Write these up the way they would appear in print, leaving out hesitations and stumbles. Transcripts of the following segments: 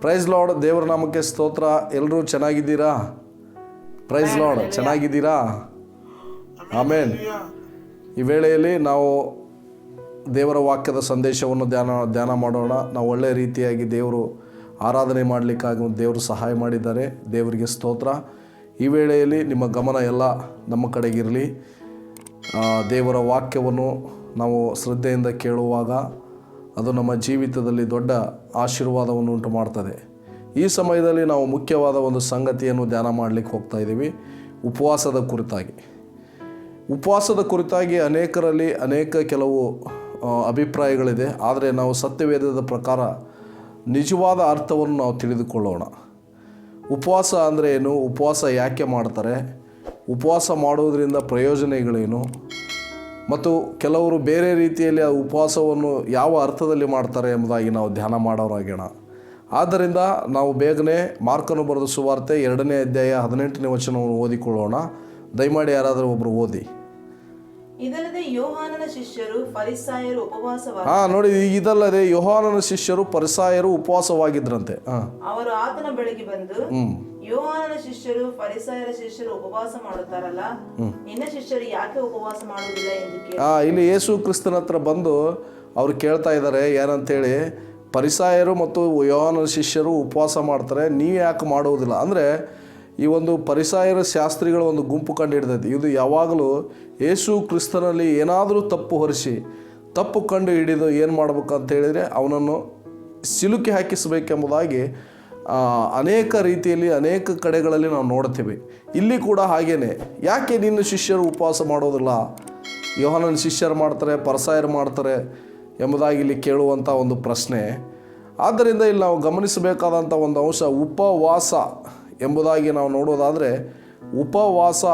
Price lord. ದೇವರ ನಾಮಕ್ಕೆ ಸ್ತೋತ್ರ. ಎಲ್ಲರೂ ಚೆನ್ನಾಗಿದ್ದೀರಾ? Praise Lord. ಚೆನ್ನಾಗಿದ್ದೀರಾ? ಆಮೇನ್. ಈ ವೇಳೆಯಲ್ಲಿ ನಾವು ದೇವರ ವಾಕ್ಯದ ಸಂದೇಶವನ್ನು ಧ್ಯಾನ ಮಾಡೋಣ. ನಾವು ಒಳ್ಳೆಯ ರೀತಿಯಾಗಿ ದೇವರು ಆರಾಧನೆ ಮಾಡಲಿಕ್ಕಾಗಿ ದೇವರು ಸಹಾಯ ಮಾಡಿದ್ದಾರೆ. ದೇವರಿಗೆ ಸ್ತೋತ್ರ. ಈ ವೇಳೆಯಲ್ಲಿ ನಿಮ್ಮ ಗಮನ ಎಲ್ಲ ನಮ್ಮ ಕಡೆಗಿರಲಿ. ದೇವರ ವಾಕ್ಯವನ್ನು ನಾವು ಶ್ರದ್ಧೆಯಿಂದ ಕೇಳುವಾಗ ಅದು ನಮ್ಮ ಜೀವಿತದಲ್ಲಿ ದೊಡ್ಡ ಆಶೀರ್ವಾದವನ್ನು ಉಂಟು ಮಾಡ್ತದೆ. ಈ ಸಮಯದಲ್ಲಿ ನಾವು ಮುಖ್ಯವಾದ ಒಂದು ಸಂಗತಿಯನ್ನು ಧ್ಯಾನ ಮಾಡಲಿಕ್ಕೆ ಹೋಗ್ತಾ ಇದ್ದೀವಿ, ಉಪವಾಸದ ಕುರಿತಾಗಿ. ಉಪವಾಸದ ಕುರಿತಾಗಿ ಅನೇಕರಲ್ಲಿ ಕೆಲವು ಅಭಿಪ್ರಾಯಗಳಿದೆ. ಆದರೆ ನಾವು ಸತ್ಯವೇದದ ಪ್ರಕಾರ ನಿಜವಾದ ಅರ್ಥವನ್ನು ನಾವು ತಿಳಿದುಕೊಳ್ಳೋಣ. ಉಪವಾಸ ಅಂದರೆ ಏನು? ಉಪವಾಸ ಯಾಕೆ ಮಾಡ್ತಾರೆ? ಉಪವಾಸ ಮಾಡುವುದರಿಂದ ಪ್ರಯೋಜನಗಳೇನು? ಮತ್ತು ಕೆಲವರು ಬೇರೆ ರೀತಿಯಲ್ಲಿ ಆ ಉಪವಾಸವನ್ನು ಯಾವ ಅರ್ಥದಲ್ಲಿ ಮಾಡ್ತಾರೆ ಎಂಬುದಾಗಿ ನಾವು ಧ್ಯಾನ ಮಾಡೋರಾಗೋಣ. ಆದ್ದರಿಂದ ನಾವು ಬೇಗನೆ ಮಾರ್ಕನು ಬರೆದ ಸುವಾರ್ತೆ 2ನೇ ಅಧ್ಯಾಯ 18ನೇ ವಚನವನ್ನು ಓದಿಕೊಳ್ಳೋಣ. ದಯಮಾಡಿ ಯಾರಾದರೂ ಒಬ್ಬರು ಓದಿ. ಇದಲ್ಲದೆ ಯೋಹಾನನ ಶಿಷ್ಯರು ಫರಿಸಾಯರು ನೋಡಿ, ಇದಲ್ಲದೆ ಯೋಹಾನನ ಶಿಷ್ಯರು ಫರಿಸಾಯರು ಉಪವಾಸವಾಗಿದ್ರಂತೆ. ಅವರು ಆತನ ಬಳಿಗೆ ಬಂದು, ಯೋಹಾನನ ಶಿಷ್ಯರು ಫರಿಸಾಯರ ಶಿಷ್ಯರು ಉಪವಾಸ ಮಾಡುತ್ತಾರಲ್ಲ, ನಿನ್ನ ಶಿಷ್ಯರು ಯಾಕೆ ಉಪವಾಸ ಮಾಡುವುದಿಲ್ಲ ಎಂದು ಕೇಳಿ. ಇಲ್ಲಿ ಯೇಸು ಕ್ರಿಸ್ತನ ಹತ್ರ ಬಂದು ಅವ್ರು ಕೇಳ್ತಾ ಇದ್ದಾರೆ ಏನಂತೇಳಿ. ಫರಿಸಾಯರು ಮತ್ತು ಯೋಹಾನನ ಶಿಷ್ಯರು ಉಪವಾಸ ಮಾಡ್ತಾರೆ, ನೀವು ಯಾಕೆ ಮಾಡುವುದಿಲ್ಲ? ಅಂದರೆ ಈ ಒಂದು ಫರಿಸಾಯರ ಶಾಸ್ತ್ರಿಗಳ ಒಂದು ಗುಂಪು ಕಂಡು ಹಿಡಿದೈತಿ. ಇದು ಯಾವಾಗಲೂ ಯೇಸು ಕ್ರಿಸ್ತನಲ್ಲಿ ಏನಾದರೂ ತಪ್ಪು ಕಂಡು ಹಿಡಿದು ಏನು ಮಾಡ್ಬೇಕು ಅಂತ ಹೇಳಿದರೆ ಅವನನ್ನು ಸಿಲುಕಿ ಹಾಕಿಸಬೇಕೆಂಬುದಾಗಿ ಅನೇಕ ರೀತಿಯಲ್ಲಿ ಅನೇಕ ಕಡೆಗಳಲ್ಲಿ ನಾವು ನೋಡ್ತೀವಿ. ಇಲ್ಲಿ ಕೂಡ ಹಾಗೇನೆ. ಯಾಕೆ ನಿನ್ನ ಶಿಷ್ಯರು ಉಪವಾಸ ಮಾಡೋದಿಲ್ಲ? ಯೋಹಾನನ ಶಿಷ್ಯರು ಮಾಡ್ತಾರೆ, ಫರಿಸಾಯರು ಮಾಡ್ತಾರೆ ಎಂಬುದಾಗಿ ಇಲ್ಲಿ ಕೇಳುವಂಥ ಒಂದು ಪ್ರಶ್ನೆ. ಆದ್ದರಿಂದ ಇಲ್ಲಿ ನಾವು ಗಮನಿಸಬೇಕಾದಂಥ ಒಂದು ಅಂಶ ಉಪವಾಸ ಎಂಬುದಾಗಿ ನಾವು ನೋಡೋದಾದರೆ, ಉಪವಾಸ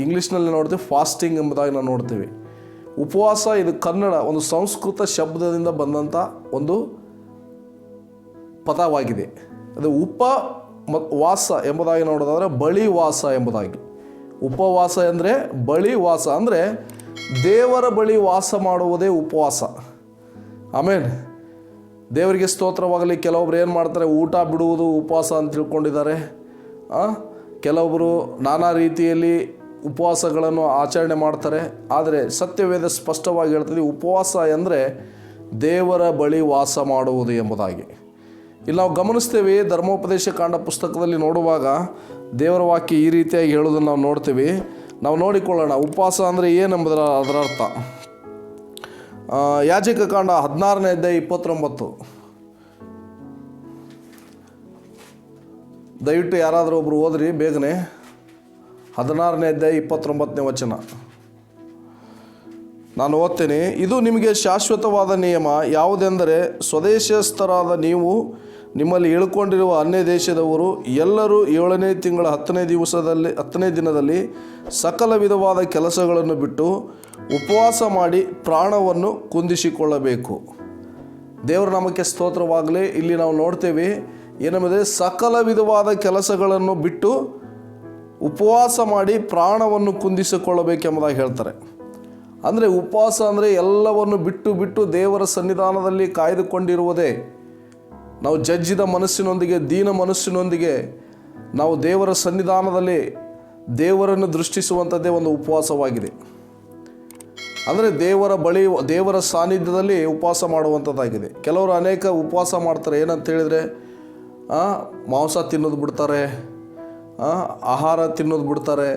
ಇಂಗ್ಲೀಷ್ನಲ್ಲಿ ನೋಡ್ತೀವಿ, ಫಾಸ್ಟಿಂಗ್ ಎಂಬುದಾಗಿ ನಾವು ನೋಡ್ತೀವಿ. ಉಪವಾಸ ಇದು ಕನ್ನಡ ಒಂದು ಸಂಸ್ಕೃತ ಶಬ್ದದಿಂದ ಬಂದಂಥ ಒಂದು ಪದವಾಗಿದೆ. ಅದು ವಾಸ ಎಂಬುದಾಗಿ ನೋಡೋದಾದರೆ ಬಳಿವಾಸ ಎಂಬುದಾಗಿ. ಉಪವಾಸ ಅಂದರೆ ಬಳಿವಾಸ ಅಂದರೆ ದೇವರ ಬಳಿ ವಾಸ ಮಾಡುವುದೇ ಉಪವಾಸ. ಆಮೇಲೆ ದೇವರಿಗೆ ಸ್ತೋತ್ರವಾಗಲಿ. ಕೆಲವೊಬ್ರು ಏನು ಮಾಡ್ತಾರೆ, ಊಟ ಬಿಡುವುದು ಉಪವಾಸ ಅಂತ ತಿಳ್ಕೊಂಡಿದ್ದಾರೆ. ಕೆಲವೊಬ್ಬರು ನಾನಾ ರೀತಿಯಲ್ಲಿ ಉಪವಾಸಗಳನ್ನು ಆಚರಣೆ ಮಾಡ್ತಾರೆ. ಆದರೆ ಸತ್ಯವೇದ ಸ್ಪಷ್ಟವಾಗಿ ಹೇಳ್ತದೆ, ಉಪವಾಸ ಅಂದರೆ ದೇವರ ಬಳಿ ವಾಸ ಮಾಡುವುದು ಎಂಬುದಾಗಿ. ಇಲ್ಲಿ ನಾವು ಗಮನಿಸ್ತೇವೆ, ಧರ್ಮೋಪದೇಶ ಕಾಂಡ ಪುಸ್ತಕದಲ್ಲಿ ನೋಡುವಾಗ ದೇವರ ವಾಕ್ಯ ಈ ರೀತಿಯಾಗಿ ಹೇಳೋದನ್ನು ನಾವು ನೋಡ್ತೀವಿ. ನಾವು ನೋಡಿಕೊಳ್ಳೋಣ ಉಪವಾಸ ಅಂದರೆ ಏನೆಂಬುದರ ಅದರ ಅರ್ಥ. ಯಾಜಕ ಕಾಂಡ 16ನೇ ಅಧ್ಯಾಯ 29. ದಯವಿಟ್ಟು ಯಾರಾದರೂ ಒಬ್ಬರು ಓದ್ರಿ ಬೇಗನೆ. 16ನೇ ಅಧ್ಯಾಯ 29ನೇ ವಚನ ನಾನು ಓದ್ತೇನೆ. ಇದು ನಿಮಗೆ ಶಾಶ್ವತವಾದ ನಿಯಮ ಯಾವುದೆಂದರೆ, ಸ್ವದೇಶಸ್ಥರಾದ ನೀವು ನಿಮ್ಮಲ್ಲಿ ಇಳ್ಕೊಂಡಿರುವ ಅನ್ಯ ದೇಶದವರು ಎಲ್ಲರೂ 7ನೇ ತಿಂಗಳ 10ನೇ ದಿನದಲ್ಲಿ ಸಕಲ ವಿಧವಾದ ಕೆಲಸಗಳನ್ನು ಬಿಟ್ಟು ಉಪವಾಸ ಮಾಡಿ ಪ್ರಾಣವನ್ನು ಕುಂದಿಸಿಕೊಳ್ಳಬೇಕು. ದೇವರ ನಾಮಕ್ಕೆ ಸ್ತೋತ್ರವಾಗಲಿ. ಇಲ್ಲಿ ನಾವು ನೋಡ್ತೇವೆ ಏನೆಂದರೆ, ಸಕಲ ವಿಧವಾದ ಕೆಲಸಗಳನ್ನು ಬಿಟ್ಟು ಉಪವಾಸ ಮಾಡಿ ಪ್ರಾಣವನ್ನು ಕುಂದಿಸಿಕೊಳ್ಳಬೇಕೆಂಬುದಾಗಿ ಹೇಳ್ತಾರೆ. ಅಂದರೆ ಉಪವಾಸ ಅಂದರೆ ಎಲ್ಲವನ್ನು ಬಿಟ್ಟು ದೇವರ ಸನ್ನಿಧಾನದಲ್ಲಿ ಕಾಯ್ದುಕೊಂಡಿರುವುದೇ. ನಾವು ಜಜ್ಜಿದ ಮನಸ್ಸಿನೊಂದಿಗೆ, ದೀನ ಮನಸ್ಸಿನೊಂದಿಗೆ ನಾವು ದೇವರ ಸನ್ನಿಧಾನದಲ್ಲಿ ದೇವರನ್ನು ದೃಷ್ಟಿಸುವಂಥದ್ದೇ ಒಂದು ಉಪವಾಸವಾಗಿದೆ. ಅಂದರೆ ದೇವರ ಸಾನ್ನಿಧ್ಯದಲ್ಲಿ ಉಪವಾಸ ಮಾಡುವಂಥದ್ದಾಗಿದೆ. ಕೆಲವರು ಅನೇಕ ಉಪವಾಸ ಮಾಡ್ತಾರೆ. ಏನಂತ ಹೇಳಿದರೆ, ಮಾಂಸ ತಿನ್ನೋದು ಬಿಡ್ತಾರೆ, ಆಹಾರ ತಿನ್ನೋದು ಬಿಡ್ತಾರೆ.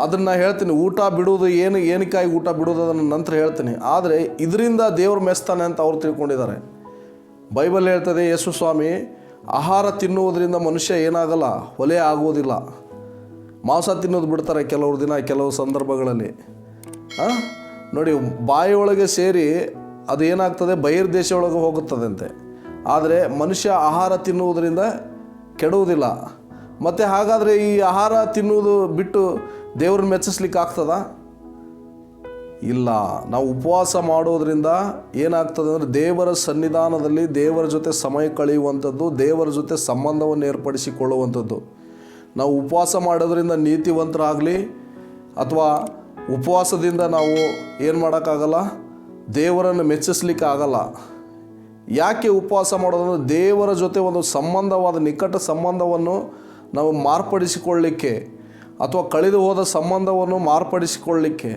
ಅದನ್ನು ಹೇಳ್ತೀನಿ, ಊಟ ಬಿಡುವುದು ಏನಕ್ಕಾಗಿ ಊಟ ಬಿಡುವುದು ಅದನ್ನು ನಂತರ ಹೇಳ್ತೀನಿ. ಆದರೆ ಇದರಿಂದ ದೇವರು ಮೆಚ್ತಾನೆ ಅಂತ ಅವ್ರು ತಿಳ್ಕೊಂಡಿದ್ದಾರೆ. ಬೈಬಲ್ ಹೇಳ್ತದೆ, ಯೇಸು ಸ್ವಾಮಿ ಆಹಾರ ತಿನ್ನುವುದರಿಂದ ಮನುಷ್ಯ ಏನಾಗಲ್ಲ, ಹೊಲೆ ಆಗುವುದಿಲ್ಲ. ಮಾಂಸ ತಿನ್ನೋದು ಬಿಡ್ತಾರೆ ಕೆಲವು ಸಂದರ್ಭಗಳಲ್ಲಿ. ನೋಡಿ, ಬಾಯಿಯೊಳಗೆ ಸೇರಿ ಅದು ಏನಾಗ್ತದೆ, ಬಹಿರ್ದೇಶ ಒಳಗೆ ಹೋಗುತ್ತದಂತೆ. ಆದರೆ ಮನುಷ್ಯ ಆಹಾರ ತಿನ್ನುವುದರಿಂದ ಕೆಡುವುದಿಲ್ಲ. ಮತ್ತು ಹಾಗಾದರೆ ಈ ಆಹಾರ ತಿನ್ನುವುದು ಬಿಟ್ಟು ದೇವ್ರನ್ನ ಮೆಚ್ಚಿಸ್ಲಿಕ್ಕೆ ಆಗ್ತದಾ? ಇಲ್ಲ. ನಾವು ಉಪವಾಸ ಮಾಡೋದ್ರಿಂದ ಏನಾಗ್ತದೆ ಅಂದರೆ, ದೇವರ ಸನ್ನಿಧಾನದಲ್ಲಿ ದೇವರ ಜೊತೆ ಸಮಯ ಕಳೆಯುವಂಥದ್ದು, ದೇವರ ಜೊತೆ ಸಂಬಂಧವನ್ನು ಏರ್ಪಡಿಸಿಕೊಳ್ಳುವಂಥದ್ದು. ನಾವು ಉಪವಾಸ ಮಾಡೋದ್ರಿಂದ ನೀತಿವಂತರಾಗಲಿ ಅಥವಾ ಉಪವಾಸದಿಂದ ನಾವು ಏನು ಮಾಡೋಕ್ಕಾಗಲ್ಲ, ದೇವರನ್ನು ಮೆಚ್ಚಿಸ್ಲಿಕ್ಕೆ ಆಗಲ್ಲ. ಯಾಕೆ ಉಪವಾಸ ಮಾಡೋದಂದ್ರೆ ದೇವರ ಜೊತೆ ಒಂದು ಸಂಬಂಧವಾದ ನಿಕಟ ಸಂಬಂಧವನ್ನು ನಾವು ಮಾರ್ಪಡಿಸಿಕೊಳ್ಳಲಿಕ್ಕೆ, ಅಥವಾ ಕಳೆದು ಹೋದ ಸಂಬಂಧವನ್ನು ಮಾರ್ಪಡಿಸಿಕೊಳ್ಳಲಿಕ್ಕೆ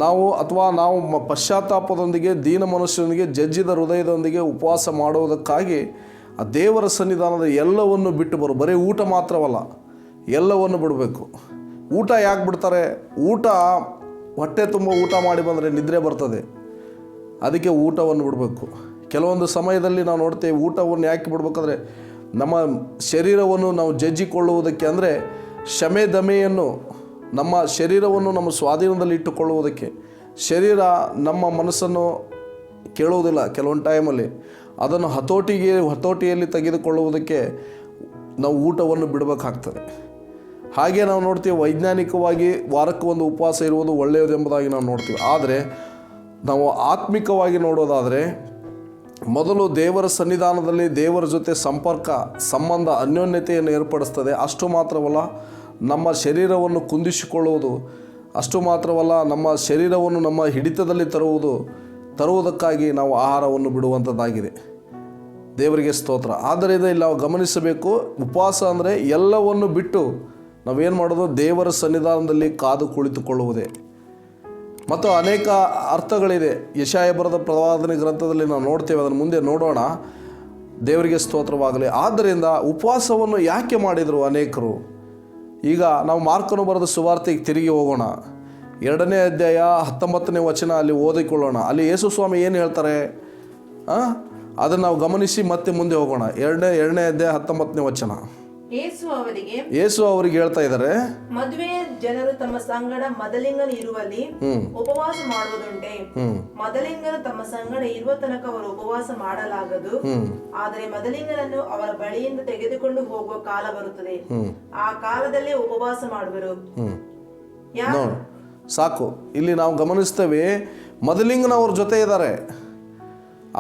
ನಾವು ಪಶ್ಚಾತ್ತಾಪದೊಂದಿಗೆ, ದೀನ ಮನುಷ್ಯನೊಂದಿಗೆ, ಜಜ್ಜಿದ ಹೃದಯದೊಂದಿಗೆ ಉಪವಾಸ ಮಾಡುವುದಕ್ಕಾಗಿ ಆ ದೇವರ ಸನ್ನಿಧಾನದ ಎಲ್ಲವನ್ನು ಬಿಟ್ಟು ಬರೀ ಊಟ ಮಾತ್ರವಲ್ಲ, ಎಲ್ಲವನ್ನು ಬಿಡಬೇಕು. ಊಟ ಯಾಕೆ ಬಿಡ್ತಾರೆ? ಊಟ ಹೊಟ್ಟೆ ತುಂಬ ಊಟ ಮಾಡಿ ಬಂದರೆ ನಿದ್ರೆ ಬರ್ತದೆ, ಅದಕ್ಕೆ ಊಟವನ್ನು ಬಿಡಬೇಕು. ಕೆಲವೊಂದು ಸಮಯದಲ್ಲಿ ನಾವು ನೋಡ್ತೇವೆ, ಊಟವನ್ನು ಯಾಕೆ ಬಿಡಬೇಕಂದ್ರೆ ನಮ್ಮ ಶರೀರವನ್ನು ನಾವು ಜಜ್ಜಿಕೊಳ್ಳುವುದಕ್ಕೆ, ಅಂದರೆ ಕ್ಷಮೆ ದಮೆಯನ್ನು, ನಮ್ಮ ಶರೀರವನ್ನು ನಮ್ಮ ಸ್ವಾಧೀನದಲ್ಲಿ ಇಟ್ಟುಕೊಳ್ಳುವುದಕ್ಕೆ. ಶರೀರ ನಮ್ಮ ಮನಸ್ಸನ್ನು ಕೇಳುವುದಿಲ್ಲ ಕೆಲವೊಂದು ಟೈಮಲ್ಲಿ, ಅದನ್ನು ಹತೋಟಿಯಲ್ಲಿ ತೆಗೆದುಕೊಳ್ಳುವುದಕ್ಕೆ ನಾವು ಊಟವನ್ನು ಬಿಡಬೇಕಾಗ್ತದೆ. ಹಾಗೆ ನಾವು ನೋಡ್ತೀವಿ, ವೈಜ್ಞಾನಿಕವಾಗಿ ವಾರಕ್ಕೆ ಒಂದು ಉಪವಾಸ ಇರುವುದು ಒಳ್ಳೆಯದು ಎಂಬುದಾಗಿ ನಾವು ನೋಡ್ತೀವಿ. ಆದರೆ ನಾವು ಆತ್ಮಿಕವಾಗಿ ನೋಡೋದಾದರೆ ಮೊದಲು ದೇವರ ಸನ್ನಿಧಾನದಲ್ಲಿ ದೇವರ ಜೊತೆ ಸಂಬಂಧ, ಅನ್ಯೋನ್ಯತೆಯನ್ನು ಏರ್ಪಡಿಸ್ತದೆ. ಅಷ್ಟು ಮಾತ್ರವಲ್ಲ, ನಮ್ಮ ಶರೀರವನ್ನು ಕುಂದಿಸಿಕೊಳ್ಳುವುದು, ಅಷ್ಟು ಮಾತ್ರವಲ್ಲ, ನಮ್ಮ ಶರೀರವನ್ನು ನಮ್ಮ ಹಿಡಿತದಲ್ಲಿ ತರುವುದಕ್ಕಾಗಿ ನಾವು ಆಹಾರವನ್ನು ಬಿಡುವಂಥದ್ದಾಗಿದೆ. ದೇವರಿಗೆ ಸ್ತೋತ್ರ. ಆದ್ದರಿಂದ ಇಲ್ಲಿ ನಾವು ಗಮನಿಸಬೇಕು, ಉಪವಾಸ ಅಂದರೆ ಎಲ್ಲವನ್ನು ಬಿಟ್ಟು ನಾವೇನು ಮಾಡೋದು? ದೇವರ ಸನ್ನಿಧಾನದಲ್ಲಿ ಕಾದು ಕುಳಿತುಕೊಳ್ಳುವುದೇ. ಮತ್ತು ಅನೇಕ ಅರ್ಥಗಳಿದೆ. ಯೆಶಾಯ ಬರೆದ ಪ್ರವಾದನೆ ಗ್ರಂಥದಲ್ಲಿ ನಾವು ನೋಡ್ತೇವೆ, ಅದನ್ನು ಮುಂದೆ ನೋಡೋಣ. ದೇವರಿಗೆ ಸ್ತೋತ್ರವಾಗಲಿ. ಆದ್ದರಿಂದ ಉಪವಾಸವನ್ನು ಯಾಕೆ ಮಾಡಿದರು ಅನೇಕರು? ಈಗ ನಾವು ಮಾರ್ಕನು ಬರೆದ ಸುವಾರ್ತೆಗೆ ತಿರುಗಿ ಹೋಗೋಣ. 2ನೇ ಅಧ್ಯಾಯ 19ನೇ ವಚನ ಅಲ್ಲಿ ಓದಿಕೊಳ್ಳೋಣ. ಅಲ್ಲಿ ಯೇಸು ಸ್ವಾಮಿ ಏನು ಹೇಳ್ತಾರೆ ಅದನ್ನು ನಾವು ಗಮನಿಸಿ ಮತ್ತೆ ಮುಂದೆ ಹೋಗೋಣ. 2ನೇ ಅಧ್ಯಾಯ 19ನೇ ವಚನ. ಯೇಸು ಅವರಿಗೆ ಹೇಳ್ತಾ ಇದ್ದಾರೆ, ಮದುವೆಯ ಜನರು ತಮ್ಮ ಸಂಗಡ ಮದಲಿಂಗನ ಇರುವಲ್ಲಿ ಉಪವಾಸ ಮಾಡುವುದುಂಟೆ. ಮದಲಿಂಗನು ತಮ್ಮ ಸಂಗಡ ಇರುವ ತನಕ ಅವರು ಉಪವಾಸ ಮಾಡಲಾಗದು. ಆದರೆ ಮದಲಿಂಗನನ್ನು ಅವರ ಬಳಿಯಿಂದ ತೆಗೆದುಕೊಂಡು ಹೋಗುವ ಕಾಲ ಬರುತ್ತದೆ, ಆ ಕಾಲದಲ್ಲಿ ಉಪವಾಸ ಮಾಡುವರು. ಸಾಕು. ಇಲ್ಲಿ ನಾವು ಗಮನಿಸ್ತೇವೆ, ಮದಲಿಂಗನ ಅವ್ರ ಜೊತೆ ಇದ್ದಾರೆ,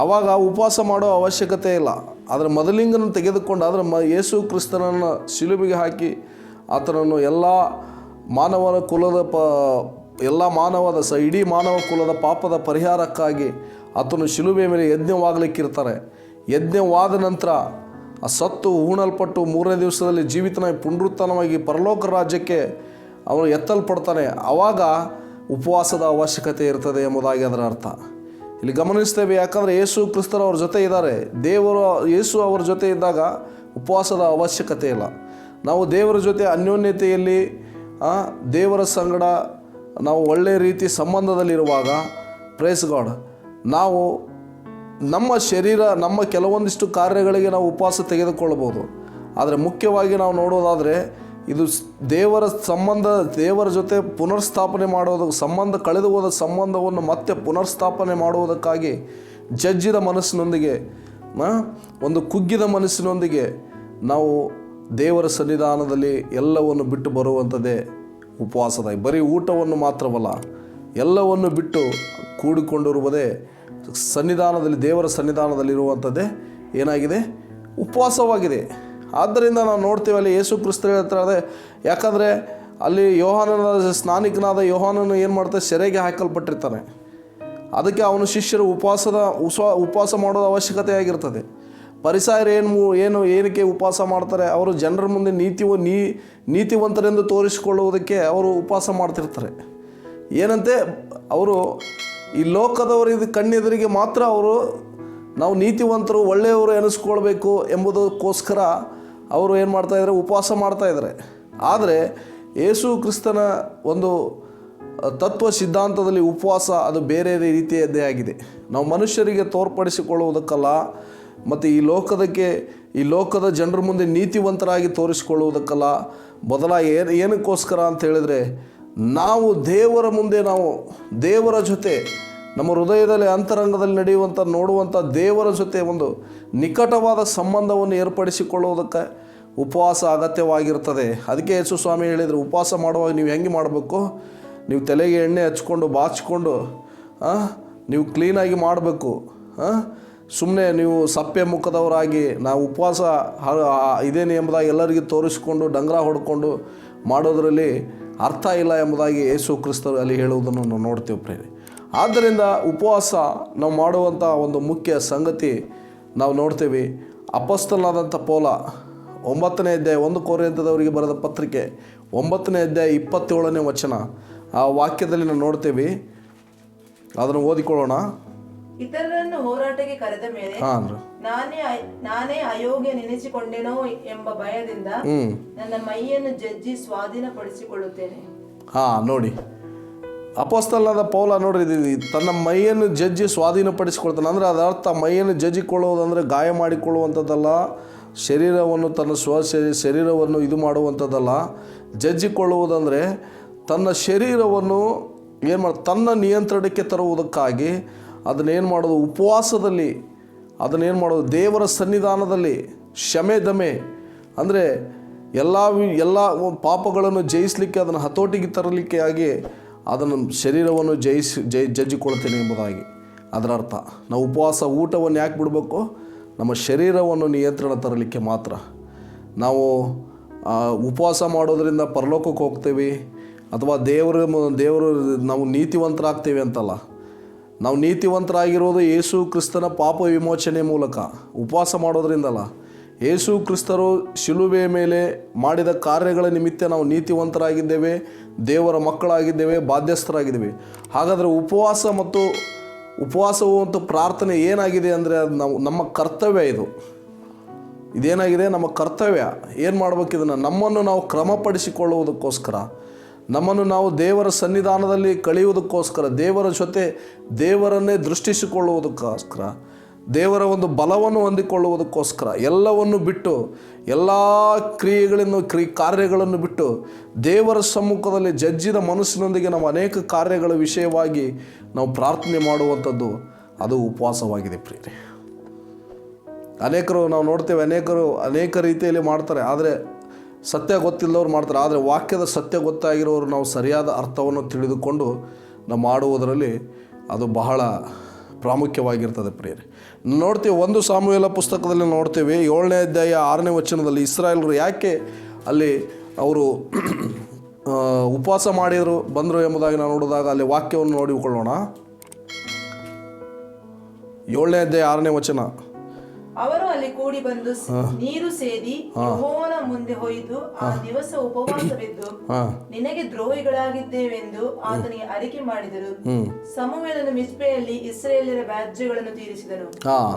ಆವಾಗ ಉಪವಾಸ ಮಾಡೋ ಅವಶ್ಯಕತೆ ಇಲ್ಲ. ಆದರೆ ಮದಲಿಂಗನ ತೆಗೆದುಕೊಂಡು, ಆದರೆ ಯೇಸು ಕ್ರಿಸ್ತನನ್ನು ಶಿಲುಬೆಗೆ ಹಾಕಿ ಆತನನ್ನು ಎಲ್ಲ ಇಡೀ ಮಾನವ ಕುಲದ ಪಾಪದ ಪರಿಹಾರಕ್ಕಾಗಿ ಆತನು ಶಿಲುಬೆ ಮೇಲೆ ಯಜ್ಞವಾಗಲಿಕ್ಕಿರ್ತಾರೆ. ಯಜ್ಞವಾದ ನಂತರ ಆ ಸತ್ತು ಹೂಣಲ್ಪಟ್ಟು 3ನೇ ದಿವಸದಲ್ಲಿ ಜೀವಿತನಾಗಿ ಪುನರುತ್ಥಾನವಾಗಿ ಪರಲೋಕ ರಾಜ್ಯಕ್ಕೆ ಅವನು ಎತ್ತಲ್ಪಡ್ತಾನೆ. ಆವಾಗ ಉಪವಾಸದ ಅವಶ್ಯಕತೆ ಇರ್ತದೆ ಎಂಬುದಾಗಿ ಅದರ ಅರ್ಥ. ಇಲ್ಲಿ ಗಮನಿಸ್ತೇವೆ, ಯಾಕಂದರೆ ಯೇಸು ಕ್ರಿಸ್ತರು ಅವ್ರ ಜೊತೆ ಇದ್ದಾರೆ. ಯೇಸು ಅವ್ರ ಜೊತೆ ಇದ್ದಾಗ ಉಪವಾಸದ ಅವಶ್ಯಕತೆ ಇಲ್ಲ. ನಾವು ದೇವರ ಜೊತೆ ಅನ್ಯೋನ್ಯತೆಯಲ್ಲಿ, ದೇವರ ಸಂಗಡ ನಾವು ಒಳ್ಳೆಯ ರೀತಿ ಸಂಬಂಧದಲ್ಲಿರುವಾಗ, ಪ್ರೈಸ್ ಗಾಡ್, ನಾವು ನಮ್ಮ ಕೆಲವೊಂದಿಷ್ಟು ಕಾರ್ಯಗಳಿಗೆ ನಾವು ಉಪವಾಸ ತೆಗೆದುಕೊಳ್ಳಬಹುದು. ಆದರೆ ಮುಖ್ಯವಾಗಿ ನಾವು ನೋಡೋದಾದರೆ ಇದು ದೇವರ ಜೊತೆ ಪುನರ್ಸ್ಥಾಪನೆ ಮಾಡೋದು, ಕಳೆದು ಹೋದ ಸಂಬಂಧವನ್ನು ಮತ್ತೆ ಪುನರ್ಸ್ಥಾಪನೆ ಮಾಡುವುದಕ್ಕಾಗಿ ಜಜ್ಜಿದ ಮನಸ್ಸಿನೊಂದಿಗೆ, ಒಂದು ಕುಗ್ಗಿದ ಮನಸ್ಸಿನೊಂದಿಗೆ ನಾವು ದೇವರ ಸನ್ನಿಧಾನದಲ್ಲಿ ಎಲ್ಲವನ್ನು ಬಿಟ್ಟು ಬರುವಂಥದ್ದೇ ಉಪವಾಸದ. ಬರೀ ಊಟವನ್ನು ಮಾತ್ರವಲ್ಲ, ಎಲ್ಲವನ್ನು ಬಿಟ್ಟು ಕೂಡಿಕೊಂಡಿರುವುದೇ ದೇವರ ಸನ್ನಿಧಾನದಲ್ಲಿರುವಂಥದ್ದೇ ಏನಾಗಿದೆ? ಉಪವಾಸವಾಗಿದೆ. ಆದ್ದರಿಂದ ನಾವು ನೋಡ್ತೀವಿ, ಅಲ್ಲಿ ಯೇಸು ಕ್ರಿಸ್ತರು ಹೇಳ್ತಾರೆ, ಯಾಕಂದರೆ ಅಲ್ಲಿ ಸ್ನಾನಿಕನಾದ ಯೋಹಾನನು ಏನು ಮಾಡ್ತಾರೆ? ಸೆರೆಗೆ ಹಾಕಲ್ಪಟ್ಟಿರ್ತಾನೆ. ಅದಕ್ಕೆ ಅವನ ಶಿಷ್ಯರು ಉಪವಾಸ ಮಾಡೋದು ಅವಶ್ಯಕತೆ ಆಗಿರ್ತದೆ. ಪರಿಸಾಯರು ಏನಕ್ಕೆ ಉಪವಾಸ ಮಾಡ್ತಾರೆ? ಅವರು ಜನರ ಮುಂದೆ ನೀತಿವಂತರೆಂದು ತೋರಿಸಿಕೊಳ್ಳುವುದಕ್ಕೆ ಅವರು ಉಪವಾಸ ಮಾಡ್ತಿರ್ತಾರೆ. ಏನಂತೆ? ಅವರು ಈ ಲೋಕದವರಿಗೆ ಕಣ್ಣೆದುರಿಗೆ ಮಾತ್ರ ನಾವು ನೀತಿವಂತರು, ಒಳ್ಳೆಯವರು ಎನಿಸ್ಕೊಳ್ಬೇಕು ಎಂಬುದಕ್ಕೋಸ್ಕರ ಅವರು ಏನು ಮಾಡ್ತಾಯಿದ್ದಾರೆ? ಉಪವಾಸ ಮಾಡ್ತಾಯಿದ್ದಾರೆ. ಆದರೆ ಯೇಸು ಕ್ರಿಸ್ತನ ಒಂದು ತತ್ವ ಸಿದ್ಧಾಂತದಲ್ಲಿ ಉಪವಾಸ ಅದು ಬೇರೆ ರೀತಿಯದ್ದೇ ಆಗಿದೆ. ನಾವು ಮನುಷ್ಯರಿಗೆ ತೋರ್ಪಡಿಸಿಕೊಳ್ಳುವುದಕ್ಕಲ್ಲ, ಮತ್ತು ಈ ಲೋಕದ ಜನರ ಮುಂದೆ ನೀತಿವಂತರಾಗಿ ತೋರಿಸಿಕೊಳ್ಳುವುದಕ್ಕಲ್ಲ, ಬದಲಾಗಿ ಏನಕ್ಕೋಸ್ಕರ ಅಂತ ಹೇಳಿದರೆ, ನಾವು ದೇವರ ಮುಂದೆ, ನಾವು ದೇವರ ಜೊತೆ ನಮ್ಮ ಹೃದಯದಲ್ಲಿ ಅಂತರಂಗದಲ್ಲಿ ನೋಡುವಂಥ ದೇವರ ಜೊತೆ ಒಂದು ನಿಕಟವಾದ ಸಂಬಂಧವನ್ನು ಏರ್ಪಡಿಸಿಕೊಳ್ಳುವುದಕ್ಕೆ ಉಪವಾಸ ಅಗತ್ಯವಾಗಿರ್ತದೆ. ಅದಕ್ಕೆ ಯೇಸು ಸ್ವಾಮಿ ಹೇಳಿದರು, ಉಪವಾಸ ಮಾಡುವಾಗ ನೀವು ಹೆಂಗೆ ಮಾಡಬೇಕು? ನೀವು ತಲೆಗೆ ಎಣ್ಣೆ ಹಚ್ಕೊಂಡು ಬಾಚಿಕೊಂಡು ನೀವು ಕ್ಲೀನಾಗಿ ಮಾಡಬೇಕು. ಸುಮ್ಮನೆ ನೀವು ಸಪ್ಪೆ ಮುಖದವರಾಗಿ ನಾವು ಉಪವಾಸ ಇದೇನು ಎಂಬುದಾಗಿ ಎಲ್ಲರಿಗೂ ತೋರಿಸಿಕೊಂಡು ಡಂಗ್ರ ಹೊಡ್ಕೊಂಡು ಮಾಡೋದರಲ್ಲಿ ಅರ್ಥ ಇಲ್ಲ ಎಂಬುದಾಗಿ ಯೇಸು ಕ್ರಿಸ್ತರು ಅಲ್ಲಿ ಹೇಳುವುದನ್ನು ನಾವು ನೋಡ್ತೇವೆ ಪ್ರೇರೆ. ಆದ್ದರಿಂದ ಉಪವಾಸ ನಾವು ಮಾಡುವಂಥ ಒಂದು ಮುಖ್ಯ ಸಂಗತಿ ನಾವು ನೋಡ್ತೀವಿ. ಅಪೊಸ್ತಲನಾದಂಥ ಪೌಲ 9ನೇ ಅಧ್ಯಾಯ 1 ಕೊರಿಂಥದವರಿಗೆ ಬರೆದ ಪತ್ರಿಕೆ 9ನೇ ಅಧ್ಯಾಯ 27ನೇ ವಚನ, ಆ ವಾಕ್ಯದಲ್ಲಿ ನಾವು ನೋಡ್ತೀವಿ. ಅದನ್ನು ಓದಿಕೊಳ್ಳೋಣ. ಇತರರನ್ನು ಹೋರಾಟಕ್ಕೆ ಕರೆದ ಮೇಲೆ ನಾನೇ ಅಯೋಗ್ಯ ನೆನೆಸಿಕೊಂಡೇನೋ ಎಂಬ ಭಯದಿಂದ ನನ್ನ ಮೈಯನ್ನು ಜಜ್ಜಿ ಸ್ವಾಧೀನಪಡಿಸಿಕೊಳ್ಳುತ್ತೇನೆ. ನೋಡಿ, ಅಪೊಸ್ತಲನಾದ ಪೌಲ ನೋಡ್ರಿ, ತನ್ನ ಮೈಯನ್ನು ಜಜ್ಜಿ ಸ್ವಾಧೀನಪಡಿಸಿಕೊಳ್ತಾನೆ. ಅಂದರೆ ಅದರ ಅರ್ಥ ಮೈಯನ್ನು ಜಜ್ಜಿಕೊಳ್ಳುವುದಂದರೆ ಗಾಯ ಮಾಡಿಕೊಳ್ಳುವಂಥದ್ದಲ್ಲ, ಶರೀರವನ್ನು ತನ್ನ ಶರೀರವನ್ನು ಇದು ಮಾಡುವಂಥದ್ದಲ್ಲ. ಜಜ್ಜಿಕೊಳ್ಳುವುದಂದರೆ ತನ್ನ ಶರೀರವನ್ನು ತನ್ನ ನಿಯಂತ್ರಣಕ್ಕೆ ತರುವುದಕ್ಕಾಗಿ ಅದನ್ನೇನು ಮಾಡೋದು, ಉಪವಾಸದಲ್ಲಿ ಅದನ್ನೇನು ಮಾಡೋದು, ದೇವರ ಸನ್ನಿಧಾನದಲ್ಲಿ ಕ್ಷಮೆ ಅಂದರೆ ಎಲ್ಲ ಪಾಪಗಳನ್ನು ಜಯಿಸಲಿಕ್ಕೆ, ಅದನ್ನು ಹತೋಟಿಗೆ ತರಲಿಕ್ಕೆ ಆಗಿ ಅದನ್ನು ಶರೀರವನ್ನು ಜಜ್ಜಿಕೊಳ್ತೇನೆ ಎಂಬುದಾಗಿ ಅದರ ಅರ್ಥ. ನಾವು ಊಟವನ್ನು ಯಾಕೆ ಬಿಡಬೇಕು? ನಮ್ಮ ಶರೀರವನ್ನು ನಿಯಂತ್ರಣ ತರಲಿಕ್ಕೆ ಮಾತ್ರ. ನಾವು ಉಪವಾಸ ಮಾಡೋದರಿಂದ ಪರಲೋಕಕ್ಕೆ ಹೋಗ್ತೇವೆ ಅಥವಾ ದೇವರು ನಾವು ನೀತಿವಂತರಾಗ್ತೇವೆ ಅಂತಲ್ಲ. ನಾವು ನೀತಿವಂತರಾಗಿರೋದು ಯೇಸು ಕ್ರಿಸ್ತನ ಪಾಪ ವಿಮೋಚನೆ ಮೂಲಕ. ಉಪವಾಸ ಮಾಡೋದ್ರಿಂದಲ್ಲ, ಯೇಸು ಕ್ರಿಸ್ತರು ಶಿಲುಬೆಯ ಮೇಲೆ ಮಾಡಿದ ಕಾರ್ಯಗಳ ನಿಮಿತ್ತ ನಾವು ನೀತಿವಂತರಾಗಿದ್ದೇವೆ, ದೇವರ ಮಕ್ಕಳಾಗಿದ್ದೇವೆ, ಬಾಧ್ಯಸ್ಥರಾಗಿದ್ದೇವೆ. ಹಾಗಾದರೆ ಉಪವಾಸವು ಮತ್ತು ಪ್ರಾರ್ಥನೆ ಏನಾಗಿದೆ ಅಂದರೆ ಅದು ನಮ್ಮ ಕರ್ತವ್ಯ. ಇದೇನಾಗಿದೆ, ನಮ್ಮ ಕರ್ತವ್ಯ. ಏನು ಮಾಡ್ಬೇಕು? ಇದನ್ನು ನಮ್ಮನ್ನು ನಾವು ಕ್ರಮಪಡಿಸಿಕೊಳ್ಳುವುದಕ್ಕೋಸ್ಕರ, ನಮ್ಮನ್ನು ನಾವು ದೇವರ ಸನ್ನಿಧಾನದಲ್ಲಿ ಕಳೆಯುವುದಕ್ಕೋಸ್ಕರ, ದೇವರ ಜೊತೆ ದೇವರನ್ನೇ ದೃಷ್ಟಿಸಿಕೊಳ್ಳುವುದಕ್ಕೋಸ್ಕರ, ದೇವರ ಒಂದು ಬಲವನ್ನು ಹೊಂದಿಕೊಳ್ಳುವುದಕ್ಕೋಸ್ಕರ ಎಲ್ಲವನ್ನು ಬಿಟ್ಟು, ಎಲ್ಲ ಕಾರ್ಯಗಳನ್ನು ಬಿಟ್ಟು ದೇವರ ಸಮ್ಮುಖದಲ್ಲಿ ಜಜ್ಜಿದ ಮನಸ್ಸಿನೊಂದಿಗೆ ನಾವು ಅನೇಕ ಕಾರ್ಯಗಳ ವಿಷಯವಾಗಿ ನಾವು ಪ್ರಾರ್ಥನೆ ಮಾಡುವಂಥದ್ದು ಅದು ಉಪವಾಸವಾಗಿದೆ ಪ್ರಿಯರೇ. ಅನೇಕರು ನಾವು ನೋಡ್ತೇವೆ, ಅನೇಕ ರೀತಿಯಲ್ಲಿ ಮಾಡ್ತಾರೆ, ಆದರೆ ಸತ್ಯ ಗೊತ್ತಿಲ್ಲದವ್ರು ಮಾಡ್ತಾರೆ. ಆದರೆ ವಾಕ್ಯದ ಸತ್ಯ ಗೊತ್ತಾಗಿರೋರು ನಾವು ಸರಿಯಾದ ಅರ್ಥವನ್ನು ತಿಳಿದುಕೊಂಡು ನಾವು ಮಾಡುವುದರಲ್ಲಿ ಅದು ಬಹಳ ಪ್ರಾಮುಖ್ಯವಾಗಿರ್ತದೆ ಪ್ರಿಯರೇ. ನೋಡ್ತೀವಿ 1 ಸಾಮುವೇಲ ಪುಸ್ತಕದಲ್ಲಿ ನೋಡ್ತೇವೆ 7ನೇ ಅಧ್ಯಾಯ 6ನೇ ವಚನದಲ್ಲಿ ಇಸ್ರಾಯೇಲರು ಯಾಕೆ ಅಲ್ಲಿ ಅವರು ಉಪವಾಸ ಬಂದರು ಎಂಬುದಾಗಿ ನಾವು ನೋಡಿದಾಗ ಅಲ್ಲಿ ವಾಕ್ಯವನ್ನು ನೋಡಿಕೊಳ್ಳೋಣ. 7ನೇ ಅಧ್ಯಾಯ 6ನೇ ವಚನ. ಅವರು ಅಲ್ಲಿ ಕೂಡಿ ಬಂದು ನೀರು ಸೇದಿ ಯೆಹೋವನ ಮುಂದೆ ಹೊಯ್ದು ಆ ದಿವಸ ಉಪವಾಸವಿದ್ದು ನಿನಗೆ ದ್ರೋಹಿಗಳಾಗಿದ್ದೇವೆಂದು ಆತನಿಗೆ ಅರಿಕೆ ಮಾಡಿದರು. ಸಮುವೇಲನು ಮಿಸ್ಪೆಯಲ್ಲಿ ಇಸ್ರಾಯೇಲ್ಯರ ವ್ಯಾಜ್ಯಗಳನ್ನು ತೀರಿಸಿದನು.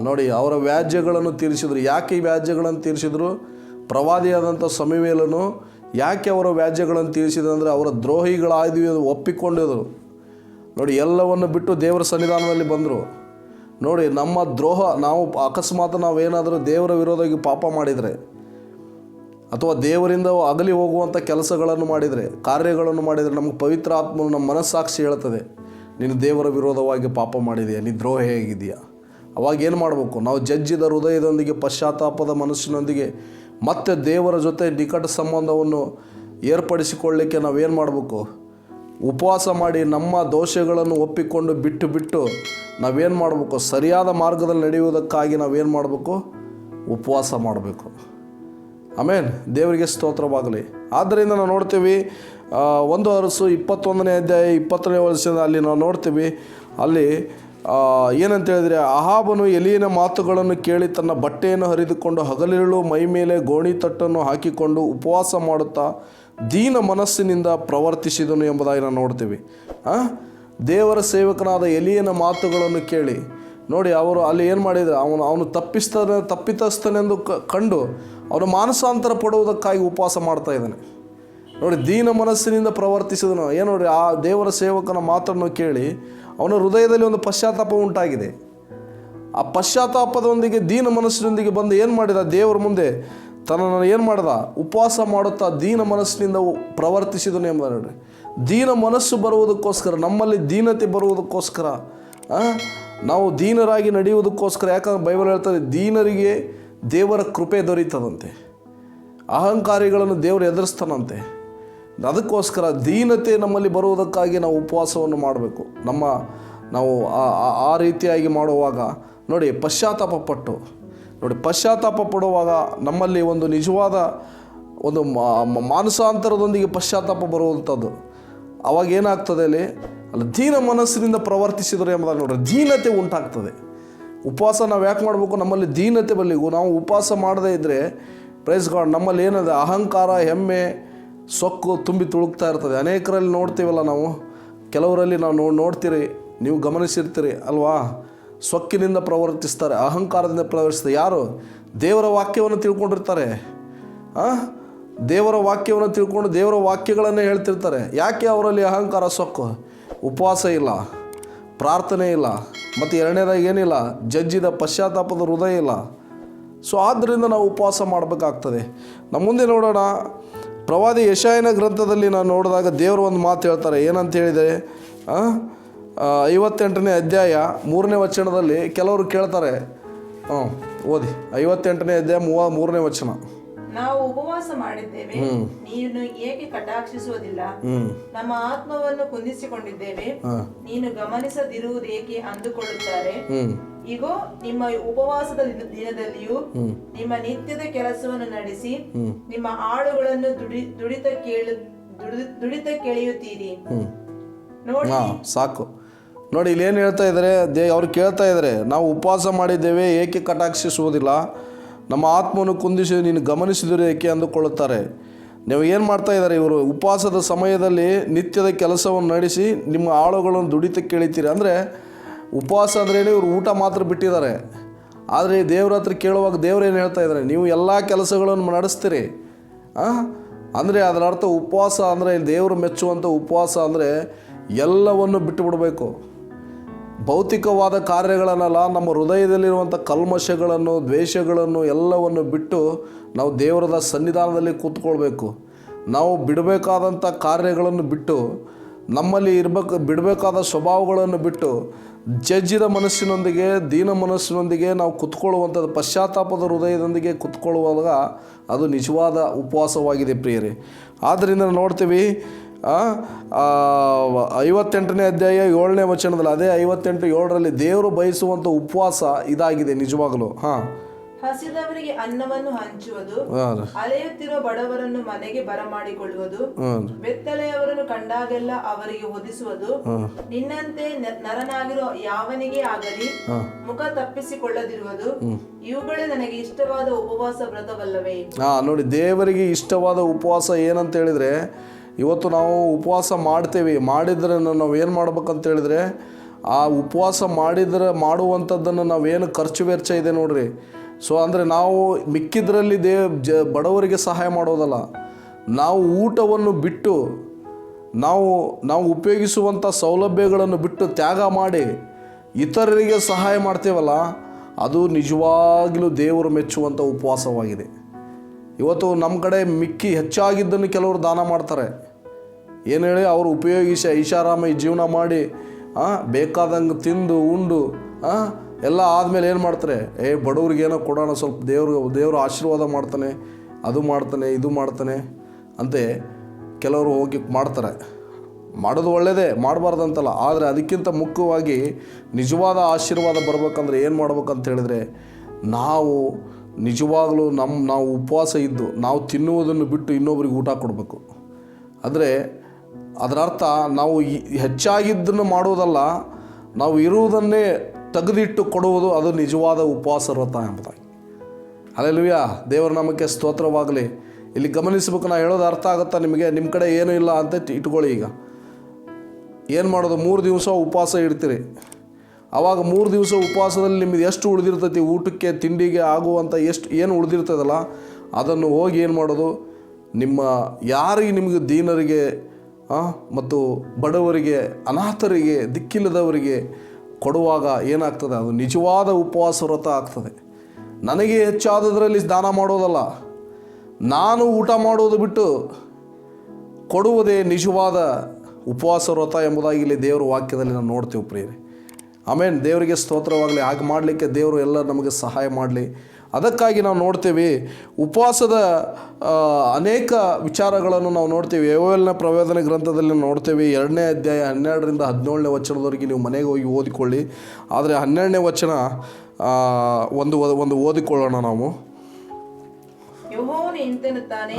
ನೋಡಿ, ಅವರ ವ್ಯಾಜ್ಯಗಳನ್ನು ತೀರಿಸಿದ್ರು. ಯಾಕೆ ಈ ವ್ಯಾಜ್ಯಗಳನ್ನು ತೀರಿಸಿದ್ರು? ಪ್ರವಾದಿಯಾದಂಥ ಸಮುವೇಲನು ಯಾಕೆ ಅವರ ವ್ಯಾಜ್ಯಗಳನ್ನು ತೀರಿಸಿದ್ರು ಅಂದರೆ ಅವರ ದ್ರೋಹಿಗಳಾದ್ವಿ ಒಪ್ಪಿಕೊಂಡಿದ್ರು. ನೋಡಿ, ಎಲ್ಲವನ್ನು ಬಿಟ್ಟು ದೇವರ ಸನ್ನಿಧಾನದಲ್ಲಿ ಬಂದರು. ನೋಡಿ, ನಮ್ಮ ನಾವು ಅಕಸ್ಮಾತ್ ನಾವೇನಾದರೂ ದೇವರ ವಿರೋಧವಾಗಿ ಪಾಪ ಮಾಡಿದರೆ ಅಥವಾ ದೇವರಿಂದ ಅಗಲಿ ಹೋಗುವಂಥ ಕೆಲಸಗಳನ್ನು ಮಾಡಿದರೆ, ಕಾರ್ಯಗಳನ್ನು ಮಾಡಿದರೆ, ನಮಗೆ ಪವಿತ್ರ ಆತ್ಮನು ನಮ್ಮ ಮನಸ್ಸಾಕ್ಷಿ ಹೇಳ್ತದೆ, ನೀನು ದೇವರ ವಿರೋಧವಾಗಿ ಪಾಪ ಮಾಡಿದೆಯಾ, ನೀನು ದ್ರೋಹಿ ಆಗಿದೆಯಾ. ಅವಾಗ ಏನು ಮಾಡಬೇಕು? ನಾವು ಜಜ್ಜಿದ ಹೃದಯದೊಂದಿಗೆ, ಪಶ್ಚಾತ್ತಾಪದ ಮನಸ್ಸಿನೊಂದಿಗೆ ಮತ್ತೆ ದೇವರ ಜೊತೆ ನಿಕಟ ಸಂಬಂಧವನ್ನು ಏರ್ಪಡಿಸಿಕೊಳ್ಳಲಿಕ್ಕೆ ನಾವೇನು ಮಾಡಬೇಕು? ಉಪವಾಸ ಮಾಡಿ ನಮ್ಮ ದೋಷಗಳನ್ನು ಒಪ್ಪಿಕೊಂಡು ಬಿಟ್ಟು ನಾವೇನು ಮಾಡಬೇಕು? ಸರಿಯಾದ ಮಾರ್ಗದಲ್ಲಿ ನಡೆಯುವುದಕ್ಕಾಗಿ ನಾವೇನು ಮಾಡಬೇಕು? ಉಪವಾಸ ಮಾಡಬೇಕು. ಆಮೇನ್. ದೇವರಿಗೆ ಸ್ತೋತ್ರವಾಗಲಿ. ಆದ್ದರಿಂದ ನಾವು ನೋಡ್ತೀವಿ 1 ಅರಸು 21ನೇ ಅಧ್ಯಾಯ 20ನೇ ವರ್ಷದ ಅಲ್ಲಿ ನಾವು ನೋಡ್ತೀವಿ, ಅಲ್ಲಿ ಏನಂತ ಹೇಳಿದರೆ, ಅಹಾಬನು ಎಲೀಯನ ಮಾತುಗಳನ್ನು ಕೇಳಿ ತನ್ನ ಬಟ್ಟೆಯನ್ನು ಹರಿದುಕೊಂಡು ಹಗಲಿರುಳು ಮೈ ಮೇಲೆ ಗೋಣಿ ತಟ್ಟನ್ನು ಹಾಕಿಕೊಂಡು ಉಪವಾಸ ಮಾಡುತ್ತಾ ದೀನ ಮನಸ್ಸಿನಿಂದ ಪ್ರವರ್ತಿಸಿದನು ಎಂಬುದಾಗಿ ನಾವು ನೋಡ್ತೀವಿ. ದೇವರ ಸೇವಕನಾದ ಎಲೀಯನ ಮಾತುಗಳನ್ನು ಕೇಳಿ ನೋಡಿ, ಅವರು ಅಲ್ಲಿ ಏನು ಮಾಡಿದರೆ, ಅವನು ತಪ್ಪಿತಸ್ಥನೆಂದು ಕಂಡು ಅವನು ಮಾನಸಾಂತರ ಪಡುವುದಕ್ಕಾಗಿ ಉಪವಾಸ ಮಾಡ್ತಾ ಇದ್ದಾನೆ. ನೋಡಿ, ದೀನ ಮನಸ್ಸಿನಿಂದ ಪ್ರವರ್ತಿಸಿದನು. ಏನು ನೋಡಿ, ಆ ದೇವರ ಸೇವಕನ ಮಾತನ್ನು ಕೇಳಿ ಅವನ ಹೃದಯದಲ್ಲಿ ಒಂದು ಪಶ್ಚಾತ್ತಾಪ ಉಂಟಾಗಿದೆ. ಆ ಪಶ್ಚಾತ್ತಾಪದೊಂದಿಗೆ ದೀನ ಮನಸ್ಸಿನೊಂದಿಗೆ ಬಂದು ಏನು ಮಾಡಿದ? ದೇವರ ಮುಂದೆ ತನ್ನನ್ನು ಏನು ಮಾಡಿದ? ಉಪವಾಸ ಮಾಡುತ್ತಾ ದೀನ ಮನಸ್ಸಿನಿಂದ ಪ್ರವರ್ತಿಸಿದನು ಎಂಬ ನೋಡಿ. ದೀನ ಮನಸ್ಸು ಬರುವುದಕ್ಕೋಸ್ಕರ, ನಮ್ಮಲ್ಲಿ ದೀನತೆ ಬರುವುದಕ್ಕೋಸ್ಕರ, ನಾವು ದೀನರಾಗಿ ನಡೆಯುವುದಕ್ಕೋಸ್ಕರ, ಯಾಕಂದ್ರೆ ಬೈಬಲ್ ಹೇಳ್ತಾರೆ, ದೀನರಿಗೆ ದೇವರ ಕೃಪೆ ದೊರೀತದಂತೆ, ಅಹಂಕಾರಿಗಳನ್ನು ದೇವರು ಎದುರಿಸ್ತಾನಂತೆ. ಅದಕ್ಕೋಸ್ಕರ ದೀನತೆ ನಮ್ಮಲ್ಲಿ ಬರುವುದಕ್ಕಾಗಿ ನಾವು ಉಪವಾಸವನ್ನು ಮಾಡಬೇಕು. ನಾವು ಆ ರೀತಿಯಾಗಿ ಮಾಡುವಾಗ ನೋಡಿ, ಪಶ್ಚಾತ್ತಾಪ ಪಡುವಾಗ ನಮ್ಮಲ್ಲಿ ಒಂದು ನಿಜವಾದ ಒಂದು ಮಾನಸಾಂತರದೊಂದಿಗೆ ಪಶ್ಚಾತ್ತಾಪ ಬರುವಂಥದ್ದು, ಅವಾಗ ಏನಾಗ್ತದೆ ಅಲ್ಲಿ ಅಲ್ಲ ದೀನ ಮನಸ್ಸಿನಿಂದ ಪ್ರವರ್ತಿಸಿದರೆ ಎಂಬುದಾಗಿ ನೋಡ್ರಿ ದೀನತೆ ಉಂಟಾಗ್ತದೆ. ಉಪವಾಸ ನಾವು ಯಾಕೆ ಮಾಡಬೇಕು? ನಮ್ಮಲ್ಲಿ ದೀನತೆ ಬರಲಿ. ನಾವು ಉಪವಾಸ ಮಾಡದೇ ಇದ್ದರೆ ಪ್ರೈಸ್ ಗಾಡ್ ನಮ್ಮಲ್ಲಿ ಏನದೆ ಅಹಂಕಾರ, ಹೆಮ್ಮೆ, ಸೊಕ್ಕು ತುಂಬಿ ತುಳುಕ್ತಾ ಇರ್ತದೆ. ಅನೇಕರಲ್ಲಿ ನೋಡ್ತೀವಲ್ಲ ನಾವು, ಕೆಲವರಲ್ಲಿ ನಾವು ನೋಡ್ತೀರಿ, ನೀವು ಗಮನಿಸಿರ್ತೀರಿ ಅಲ್ವಾ, ಸೊಕ್ಕಿನಿಂದ ಪ್ರವರ್ತಿಸ್ತಾರೆ, ಅಹಂಕಾರದಿಂದ ಪ್ರವರ್ತಿಸ್ತಾರೆ. ಯಾರು? ದೇವರ ವಾಕ್ಯವನ್ನು ತಿಳ್ಕೊಂಡಿರ್ತಾರೆ, ದೇವರ ವಾಕ್ಯವನ್ನು ತಿಳ್ಕೊಂಡು ದೇವರ ವಾಕ್ಯಗಳನ್ನೇ ಹೇಳ್ತಿರ್ತಾರೆ. ಯಾಕೆ ಅವರಲ್ಲಿ ಅಹಂಕಾರ, ಸೊಕ್ಕು? ಉಪವಾಸ ಇಲ್ಲ, ಪ್ರಾರ್ಥನೆ ಇಲ್ಲ, ಮತ್ತು ಎರಡನೇದಾಗಿ ಏನಿಲ್ಲ, ಜಜ್ಜಿದ ಪಶ್ಚಾತ್ತಾಪದ ಹೃದಯ ಇಲ್ಲ. ಸೊ ಆದ್ದರಿಂದ ನಾವು ಉಪವಾಸ ಮಾಡಬೇಕಾಗ್ತದೆ. ನಮ್ಮ ಮುಂದೆ ನೋಡೋಣ, ಪ್ರವಾದಿ ಯೆಶಾಯನ ಗ್ರಂಥದಲ್ಲಿ ನಾವು ನೋಡಿದಾಗ ದೇವರು ಒಂದು ಮಾತು ಹೇಳ್ತಾರೆ. ಏನಂತ ಹೇಳಿದರೆ 58ನೇ ಅಧ್ಯಾಯ 3ನೇ ವಚನದಲ್ಲಿ ಕೆಲವರು ಕೇಳ್ತಾರೆ. ಓದಿ 58ನೇ ಅಧ್ಯಾಯ 3ನೇ ವಚನ. ನಾವು ಉಪವಾಸ ಮಾಡಿದ್ದೇವೆ, ನೀನು ಏಕೆ ಕಟಾಕ್ಷಿಸುವುದಿಲ್ಲ? ನಮ್ಮ ಆತ್ಮವನ್ನು ಕುಂದಿಸಿಕೊಂಡಿದ್ದೇವೆ, ನೀನು ಗಮನಿಸದಿರುವುದೇಕೆ ಅಂದುಕೊಳ್ಳುತ್ತಾರೆ. ಇಗೋ, ನಿಮ್ಮ ಉಪವಾಸದ ದಿನದಲ್ಲಿಯೂ ನಿಮ್ಮ ನಿತ್ಯದ ಕೆಲಸವನ್ನು ನಡೆಸಿ ನಿಮ್ಮ ಆಳುಗಳನ್ನು ದುಡಿತ ಕೇಳಿಯುತ್ತೀರಿ. ನೋಡಿ, ಸಾಕು ನೋಡಿ, ಇಲ್ಲಿ ಏನು ಹೇಳ್ತಾ ಇದ್ದಾರೆ, ಅವ್ರು ಕೇಳ್ತಾ ಇದ್ದಾರೆ, ನಾವು ಉಪವಾಸ ಮಾಡಿದ್ದೇವೆ, ಏಕೆ ಕಟಾಕ್ಷಿಸುವುದಿಲ್ಲ? ನಮ್ಮ ಆತ್ಮವನ್ನು ಕುಂದಿಸಿ ನೀನು ಗಮನಿಸಿದರೆ ಏಕೆ ಅಂದುಕೊಳ್ಳುತ್ತಾರೆ. ನೀವು ಏನು ಮಾಡ್ತಾ ಇದ್ದಾರೆ? ಇವರು ಉಪವಾಸದ ಸಮಯದಲ್ಲಿ ನಿತ್ಯದ ಕೆಲಸವನ್ನು ನಡೆಸಿ ನಿಮ್ಮ ಆಳುಗಳನ್ನು ದುಡಿತ ಕೇಳಿತೀರಿ. ಅಂದರೆ ಉಪವಾಸ ಅಂದ್ರೇನು, ಇವರು ಊಟ ಮಾತ್ರ ಬಿಟ್ಟಿದ್ದಾರೆ. ಆದರೆ ದೇವ್ರ ಹತ್ರ ಕೇಳುವಾಗ ದೇವ್ರು ಏನು ಹೇಳ್ತಾ ಇದ್ದಾರೆ? ನೀವು ಎಲ್ಲ ಕೆಲಸಗಳನ್ನು ನಡೆಸ್ತೀರಿ. ಅಂದರೆ ಅದರ ಅರ್ಥ ಉಪವಾಸ ಅಂದರೆ ದೇವರು ಮೆಚ್ಚುವಂಥ ಉಪವಾಸ ಅಂದರೆ ಎಲ್ಲವನ್ನು ಬಿಟ್ಟು ಬಿಡಬೇಕು. ಭೌತಿಕವಾದ ಕಾರ್ಯಗಳನ್ನೆಲ್ಲ, ನಮ್ಮ ಹೃದಯದಲ್ಲಿರುವಂಥ ಕಲ್ಮಶಗಳನ್ನು, ದ್ವೇಷಗಳನ್ನು ಎಲ್ಲವನ್ನು ಬಿಟ್ಟು ನಾವು ದೇವರದ ಸನ್ನಿಧಾನದಲ್ಲಿ ಕೂತ್ಕೊಳ್ಬೇಕು. ನಾವು ಬಿಡಬೇಕಾದಂಥ ಕಾರ್ಯಗಳನ್ನು ಬಿಟ್ಟು, ನಮ್ಮಲ್ಲಿ ಬಿಡಬೇಕಾದ ಸ್ವಭಾವಗಳನ್ನು ಬಿಟ್ಟು ಜಜ್ಜಿದ ಮನಸ್ಸಿನೊಂದಿಗೆ, ದೀನ ಮನಸ್ಸಿನೊಂದಿಗೆ ನಾವು ಕುತ್ಕೊಳ್ಳುವಂಥದ್ದು, ಪಶ್ಚಾತ್ತಾಪದ ಹೃದಯದೊಂದಿಗೆ ಕುತ್ಕೊಳ್ಳುವಾಗ ಅದು ನಿಜವಾದ ಉಪವಾಸವಾಗಿದೆ ಪ್ರಿಯರೇ. ಆದ್ದರಿಂದ ನೋಡ್ತೀವಿ 58ನೇ ಅಧ್ಯಾಯ 7ನೇ ವಚನದಲ್ಲಿ, ಅದೇ 58:7ರಲ್ಲಿ ದೇವರು ಬಯಸುವಂಥ ಉಪವಾಸ ಇದಾಗಿದೆ ನಿಜವಾಗಲೂ. ಹಸಿದವರಿಗೆ ಅನ್ನವನ್ನು ಹಂಚುವುದು, ಅಲೆಯುತ್ತಿರುವ ಬಡವರನ್ನು ಮನೆಗೆ ಬರಮಾಡಿಕೊಳ್ಳುವುದು, ಬೆತ್ತಲೆಯವರನ್ನು ಕಂಡಾಗೆಲ್ಲ ಅವರಿಗೆ ಹೊದಿಸುವುದು, ನಿನ್ನಂತೆ ನರನಾಗಿರೋ ಯಾವನಿಗೆ ಆಗಲಿ ಮುಖ ತಪ್ಪಿಸಿಕೊಳ್ಳದಿರುವುದು, ಇವುಗಳೇ ನನಗೆ ಇಷ್ಟವಾದ ಉಪವಾಸ ವ್ರತವಲ್ಲವೇ? ನೋಡಿ, ದೇವರಿಗೆ ಇಷ್ಟವಾದ ಉಪವಾಸ ಏನಂತ ಹೇಳಿದ್ರೆ, ಇವತ್ತು ನಾವು ಉಪವಾಸ ಮಾಡಿದರೆ ನಾವು ಏನು ಮಾಡ್ಬೇಕಂತ ಹೇಳಿದ್ರೆ, ಆ ಉಪವಾಸ ಮಾಡುವಂಥದ್ದನ್ನು ನಾವೇನು ಖರ್ಚು ವೆಚ್ಚ ಇದೆ ನೋಡ್ರಿ. ಸೊ ಅಂದರೆ ನಾವು ಮಿಕ್ಕಿದ್ರಲ್ಲಿ ಬಡವರಿಗೆ ಸಹಾಯ ಮಾಡೋದಲ್ಲ, ನಾವು ಊಟವನ್ನು ಬಿಟ್ಟು, ನಾವು ಉಪಯೋಗಿಸುವಂಥ ಸೌಲಭ್ಯಗಳನ್ನು ಬಿಟ್ಟು ತ್ಯಾಗ ಮಾಡಿ ಇತರರಿಗೆ ಸಹಾಯ ಮಾಡ್ತೇವಲ್ಲ, ಅದು ನಿಜವಾಗಲೂ ದೇವರು ಮೆಚ್ಚುವಂಥ ಉಪವಾಸವಾಗಿದೆ. ಇವತ್ತು ನಮ್ಮ ಕಡೆ ಹೆಚ್ಚಾಗಿದ್ದನ್ನು ಕೆಲವರು ದಾನ ಮಾಡ್ತಾರೆ. ಏನು ಹೇಳಿ, ಅವರು ಉಪಯೋಗಿಸಿ ಐಷಾರಾಮಿ ಜೀವನ ಮಾಡಿ ಬೇಕಾದಂಗೆ ತಿಂದು ಉಂಡು ಎಲ್ಲ ಆದಮೇಲೆ ಏನು ಮಾಡ್ತಾರೆ, ಬಡವ್ರಿಗೇನೋ ಕೊಡೋಣ, ಸ್ವಲ್ಪ ದೇವರು ಆಶೀರ್ವಾದ ಮಾಡ್ತಾನೆ, ಅದು ಮಾಡ್ತಾನೆ, ಇದು ಮಾಡ್ತಾನೆ ಅಂತೆ ಕೆಲವರು ಹೋಗಿ ಮಾಡ್ತಾರೆ. ಮಾಡೋದು ಒಳ್ಳೆಯದೇ, ಮಾಡಬಾರ್ದಂತಲ್ಲ. ಆದರೆ ಅದಕ್ಕಿಂತ ಮುಖ್ಯವಾಗಿ ನಿಜವಾದ ಆಶೀರ್ವಾದ ಬರಬೇಕಂದ್ರೆ ಏನು ಮಾಡ್ಬೇಕಂತ ಹೇಳಿದ್ರೆ, ನಾವು ನಿಜವಾಗಲೂ ನಾವು ಉಪವಾಸ ಇದ್ದು ನಾವು ತಿನ್ನುವುದನ್ನು ಬಿಟ್ಟು ಇನ್ನೊಬ್ರಿಗೆ ಊಟ ಕೊಡಬೇಕು. ಅಂದರೆ ಅದರ ಅರ್ಥ ನಾವು ಹೆಚ್ಚಾಗಿದ್ದನ್ನು ಮಾಡುವುದಲ್ಲ, ನಾವು ಇರುವುದನ್ನೇ ತೆಗೆದಿಟ್ಟು ಕೊಡುವುದು, ಅದು ನಿಜವಾದ ಉಪವಾಸ ವ್ರತ ಎಂಬುದಾಗಿ. ಹಲ್ಲೆಲೂಯಾ, ದೇವರ ನಾಮಕ್ಕೆ ಸ್ತೋತ್ರವಾಗಲಿ. ಇಲ್ಲಿ ಗಮನಿಸಬೇಕು, ನಾನು ಹೇಳೋದು ಅರ್ಥ ಆಗುತ್ತಾ ನಿಮಗೆ? ನಿಮ್ಮ ಕಡೆ ಏನೂ ಇಲ್ಲ ಅಂತ ಇಟ್ಕೊಳ್ಳಿ. ಈಗ ಏನು ಮಾಡೋದು, 3 ದಿವಸ ಉಪವಾಸ ಇಡ್ತೀರಿ. ಆವಾಗ 3 ದಿವಸ ಉಪವಾಸದಲ್ಲಿ ನಿಮಗೆ ಎಷ್ಟು ಉಳಿದಿರ್ತೈತಿ, ಊಟಕ್ಕೆ ತಿಂಡಿಗೆ ಆಗುವಂಥ ಏನು ಉಳಿದಿರ್ತದಲ್ಲ, ಅದನ್ನು ಹೋಗಿ ಏನು ಮಾಡೋದು, ಯಾರಿಗೆ ನಿಮಗೆ ದೀನರಿಗೆ ಮತ್ತು ಬಡವರಿಗೆ, ಅನಾಥರಿಗೆ, ದಿಕ್ಕಿಲ್ಲದವರಿಗೆ ಕೊಡುವಾಗ ಏನಾಗ್ತದೆ, ಅದು ನಿಜವಾದ ಉಪವಾಸ ವ್ರತ ಆಗ್ತದೆ. ನನಗೆ ಹೆಚ್ಚಾದದ್ರಲ್ಲಿ ದಾನ ಮಾಡೋದಲ್ಲ, ನಾನು ಊಟ ಮಾಡೋದು ಬಿಟ್ಟು ಕೊಡುವುದೇ ನಿಜವಾದ ಉಪವಾಸ ವ್ರತ ಎಂಬುದಾಗಿ ಇಲ್ಲಿ ದೇವರ ವಾಕ್ಯದಲ್ಲಿ ನಾವು ನೋಡ್ತೀವಿ ಪ್ರಿಯರೇ. ಆಮೇನ್, ದೇವರಿಗೆ ಸ್ತೋತ್ರವಾಗಲಿ. ಹಾಗೆ ಮಾಡಲಿಕ್ಕೆ ದೇವರು ಎಲ್ಲ ನಮಗೆ ಸಹಾಯ ಮಾಡಲಿ. ಅದಕ್ಕಾಗಿ ನಾವು ನೋಡ್ತೀವಿ, ಉಪವಾಸದ ಅನೇಕ ವಿಚಾರಗಳನ್ನು ನಾವು ನೋಡ್ತೀವಿ. ಯೋವೇಲನ ಪ್ರವಾದನೆ ಗ್ರಂಥದಲ್ಲಿ ನೋಡ್ತೀವಿ. 2ನೇ ಅಧ್ಯಾಯ 12ರಿಂದ 17ನೇ ವಚನದವರೆಗೆ ನೀವು ಮನೆಗೆ ಹೋಗಿ ಓದಿಕೊಳ್ಳಿ. ಆದರೆ 12ನೇ ವಚನ ಒಂದು ಓದಿಕೊಳ್ಳೋಣ ನಾವು. ಯೆಹೋವನು ಇಂತೆನ್ನುತ್ತಾನೆ,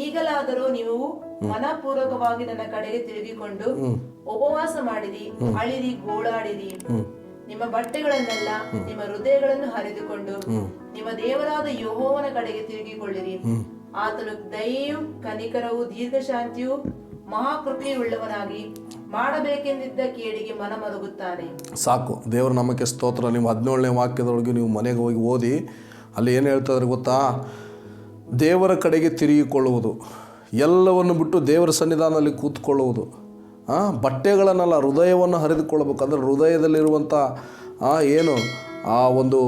ಈಗಲಾದರೂ ನೀವು ಮನಪೂರ್ವಕವಾಗಿ ನನ್ನ ಕಡೆಗೆ ತಿರುಗಿಕೊಂಡು ಉಪವಾಸ ಮಾಡಿರಿ, ಅಳಿರಿ, ಗೋಳಾಡಿರಿ. ನಿಮ್ಮ ಬಟ್ಟೆಗಳನ್ನೆಲ್ಲ ನಿಮ್ಮ ಹೃದಯಗಳನ್ನು ಹರಿದುಕೊಂಡು ನಿಮ್ಮ ದೇವರಾದ ಯೆಹೋವನ ಕಡೆಗೆ ತಿರುಗಿಕೊಳ್ಳಿರಿ. ಆತನು ದಯೆಯು, ಕನಿಕರವು, ದೀರ್ಘಶಾಂತಿಯು, ಮಹಾಕೃಪೆಯುಳ್ಳವನಾಗಿ ಮಾಡಬೇಕೆಂದಿದ್ದ ಕೇಡಿಗೆ ಮನಮರುಗುತ್ತಾನೆ. ಸಾಕು. ದೇವರ ನಾಮಕ್ಕೆ ಸ್ತೋತ್ರ. ನೀವು 17ನೇ ವಾಕ್ಯದೊಳಗೆ ನೀವು ಮನೆಗೆ ಹೋಗಿ ಓದಿ, ಅಲ್ಲಿ ಏನು ಹೇಳ್ತಾರೆ ಗೊತ್ತಾ? ದೇವರ ಕಡೆಗೆ ತಿರುಗಿಕೊಳ್ಳುವುದು, ಎಲ್ಲವನ್ನು ಬಿಟ್ಟು ದೇವರ ಸನ್ನಿಧಾನದಲ್ಲಿ ಕೂತ್ಕೊಳ್ಳುವುದು, ಬಟ್ಟೆಗಳನ್ನೆಲ್ಲ ಹೃದಯವನ್ನು ಹರಿದುಕೊಳ್ಳಬೇಕು. ಅಂದರೆ ಹೃದಯದಲ್ಲಿರುವಂಥ ಏನು ಆ ಒಂದು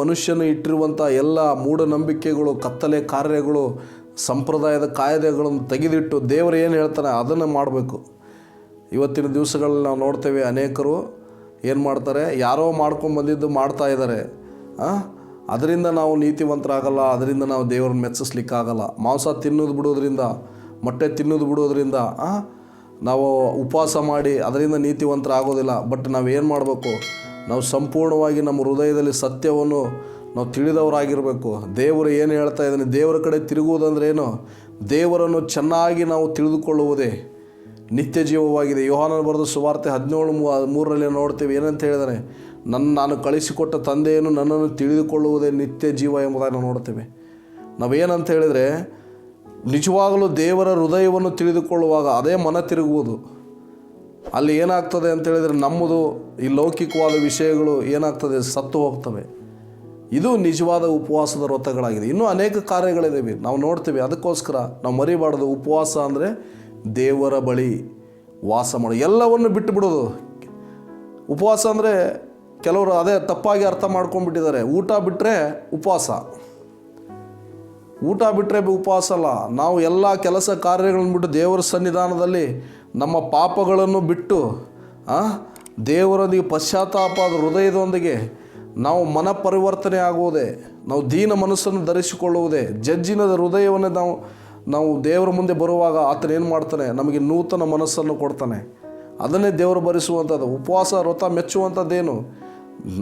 ಮನುಷ್ಯನು ಇಟ್ಟಿರುವಂಥ ಎಲ್ಲ ಮೂಢನಂಬಿಕೆಗಳು, ಕತ್ತಲೆ ಕಾರ್ಯಗಳು, ಸಂಪ್ರದಾಯದ ಕಾಯ್ದೆಗಳನ್ನು ತೆಗೆದಿಟ್ಟು ದೇವರು ಏನು ಹೇಳ್ತಾನೆ ಅದನ್ನು ಮಾಡಬೇಕು. ಇವತ್ತಿನ ದಿವಸಗಳಲ್ಲಿ ನಾವು ನೋಡ್ತೇವೆ, ಅನೇಕರು ಏನು ಮಾಡ್ತಾರೆ, ಯಾರೋ ಮಾಡ್ಕೊಂಡು ಬಂದಿದ್ದು ಮಾಡ್ತಾ ಇದ್ದಾರೆ. ಅದರಿಂದ ನಾವು ನೀತಿವಂತರಾಗಲ್ಲ, ಅದರಿಂದ ನಾವು ದೇವ್ರನ್ನ ಮೆಚ್ಚಿಸ್ಲಿಕ್ಕಾಗಲ್ಲ. ಮಾಂಸ ತಿನ್ನೋದು ಬಿಡೋದ್ರಿಂದ, ಮೊಟ್ಟೆ ತಿನ್ನೋದು ಬಿಡೋದ್ರಿಂದ ನಾವು ಉಪವಾಸ ಮಾಡಿ ಅದರಿಂದ ನೀತಿವಂತರಾಗೋದಿಲ್ಲ. ಬಟ್ ನಾವೇನು ಮಾಡಬೇಕು? ನಾವು ಸಂಪೂರ್ಣವಾಗಿ ನಮ್ಮ ಹೃದಯದಲ್ಲಿ ಸತ್ಯವನ್ನು ನಾವು ತಿಳಿದವರಾಗಿರಬೇಕು. ದೇವರು ಏನು ಹೇಳ್ತಾ ಇದ್ದಾನೆ, ದೇವರ ಕಡೆ ತಿರುಗುವುದಂದ್ರೆ ಏನು? ದೇವರನ್ನು ಚೆನ್ನಾಗಿ ನಾವು ತಿಳಿದುಕೊಳ್ಳುವುದೇ ನಿತ್ಯ ಜೀವವಾಗಿದೆ. ಯೋಹಾನನ ಬರೆದ ಸುವಾರ್ತೆ 17:3 ನೋಡ್ತೇವೆ. ಏನಂತ ಹೇಳಿದಾನೆ? ನಾನು ಕಳಿಸಿಕೊಟ್ಟ ತಂದೆಯನ್ನು ನನ್ನನ್ನು ತಿಳಿದುಕೊಳ್ಳುವುದೇ ನಿತ್ಯ ಜೀವ ಎಂಬುದನ್ನು ನೋಡ್ತೇವೆ. ನಾವೇನಂತ ಹೇಳಿದರೆ, ನಿಜವಾಗಲೂ ದೇವರ ಹೃದಯವನ್ನು ತಿಳಿದುಕೊಳ್ಳುವಾಗ ಅದೇ ಮನ ತಿರುಗುವುದು. ಅಲ್ಲಿ ಏನಾಗ್ತದೆ ಅಂತ ಹೇಳಿದರೆ, ನಮ್ಮದು ಈ ಲೌಕಿಕವಾದ ವಿಷಯಗಳು ಏನಾಗ್ತದೆ, ಸತ್ತು ಹೋಗ್ತವೆ. ಇದು ನಿಜವಾದ ಉಪವಾಸದ ವ್ರತಗಳಾಗಿದೆ. ಇನ್ನೂ ಅನೇಕ ಕಾರ್ಯಗಳಿದ್ದಾವೆ, ನಾವು ನೋಡ್ತೀವಿ. ಅದಕ್ಕೋಸ್ಕರ ನಾವು ಮರಿಬಾರ್ದು. ಉಪವಾಸ ಅಂದರೆ ದೇವರ ಬಳಿ ವಾಸ ಮಾಡು, ಎಲ್ಲವನ್ನು ಬಿಟ್ಟು ಬಿಡೋದು. ಉಪವಾಸ ಅಂದರೆ ಕೆಲವರು ಅದೇ ತಪ್ಪಾಗಿ ಅರ್ಥ ಮಾಡ್ಕೊಂಡ್ಬಿಟ್ಟಿದ್ದಾರೆ. ಊಟ ಬಿಟ್ಟರೆ ಉಪವಾಸ, ಊಟ ಬಿಟ್ಟರೆ ಉಪವಾಸ ಅಲ್ಲ. ನಾವು ಎಲ್ಲ ಕೆಲಸ ಕಾರ್ಯಗಳನ್ನು ಬಿಟ್ಟು ದೇವರ ಸನ್ನಿಧಾನದಲ್ಲಿ ನಮ್ಮ ಪಾಪಗಳನ್ನು ಬಿಟ್ಟು ದೇವರೊಂದಿಗೆ ಪಶ್ಚಾತ್ತಾಪದ ಹೃದಯದೊಂದಿಗೆ ನಾವು ಮನ ಪರಿವರ್ತನೆ ಆಗುವುದೇ, ನಾವು ದೀನ ಮನಸ್ಸನ್ನು ಧರಿಸಿಕೊಳ್ಳುವುದೇ, ಜಜ್ಜಿನ ಹೃದಯವನ್ನು ನಾವು ದೇವರ ಮುಂದೆ ಬರುವಾಗ ಆತನ ಏನು ಮಾಡ್ತಾನೆ? ನಮಗೆ ನೂತನ ಮನಸ್ಸನ್ನು ಕೊಡ್ತಾನೆ. ಅದನ್ನೇ ದೇವರು ಭರಿಸುವಂಥದ್ದು. ಉಪವಾಸ ವ್ರತ ಮೆಚ್ಚುವಂಥದ್ದೇನು?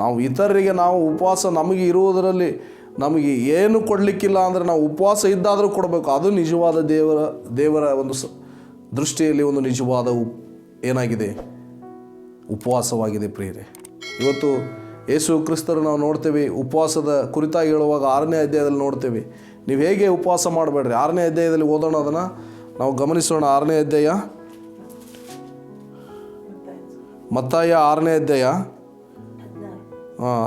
ನಾವು ಇತರರಿಗೆ ನಾವು ಉಪವಾಸ ನಮಗೆ ಇರುವುದರಲ್ಲಿ ನಮಗೆ ಏನು ಕೊಡಲಿಕ್ಕಿಲ್ಲ ಅಂದರೆ ನಾವು ಉಪವಾಸ ಇದ್ದಾದರೂ ಕೊಡಬೇಕು. ಅದು ನಿಜವಾದ ದೇವರ ಒಂದು ದೃಷ್ಟಿಯಲ್ಲಿ ಒಂದು ನಿಜವಾದ ಏನಾಗಿದೆ? ಉಪವಾಸವಾಗಿದೆ ಪ್ರಿಯರೇ. ಇವತ್ತು ಯೇಸು ಕ್ರಿಸ್ತರು ನಾವು ನೋಡ್ತೇವೆ, ಉಪವಾಸದ ಕುರಿತಾಗಿ ಹೇಳುವಾಗ 6ನೇ ಅಧ್ಯಾಯದಲ್ಲಿ ನೋಡ್ತೇವೆ. ನೀವು ಹೇಗೆ ಉಪವಾಸ ಮಾಡಬೇಡ್ರಿ. 6ನೇ ಅಧ್ಯಾಯದಲ್ಲಿ ಓದೋಣ, ಅದನ್ನು ನಾವು ಗಮನಿಸೋಣ. 6ನೇ ಅಧ್ಯಾಯ, ಮತ್ತಾಯ 6ನೇ ಅಧ್ಯಾಯ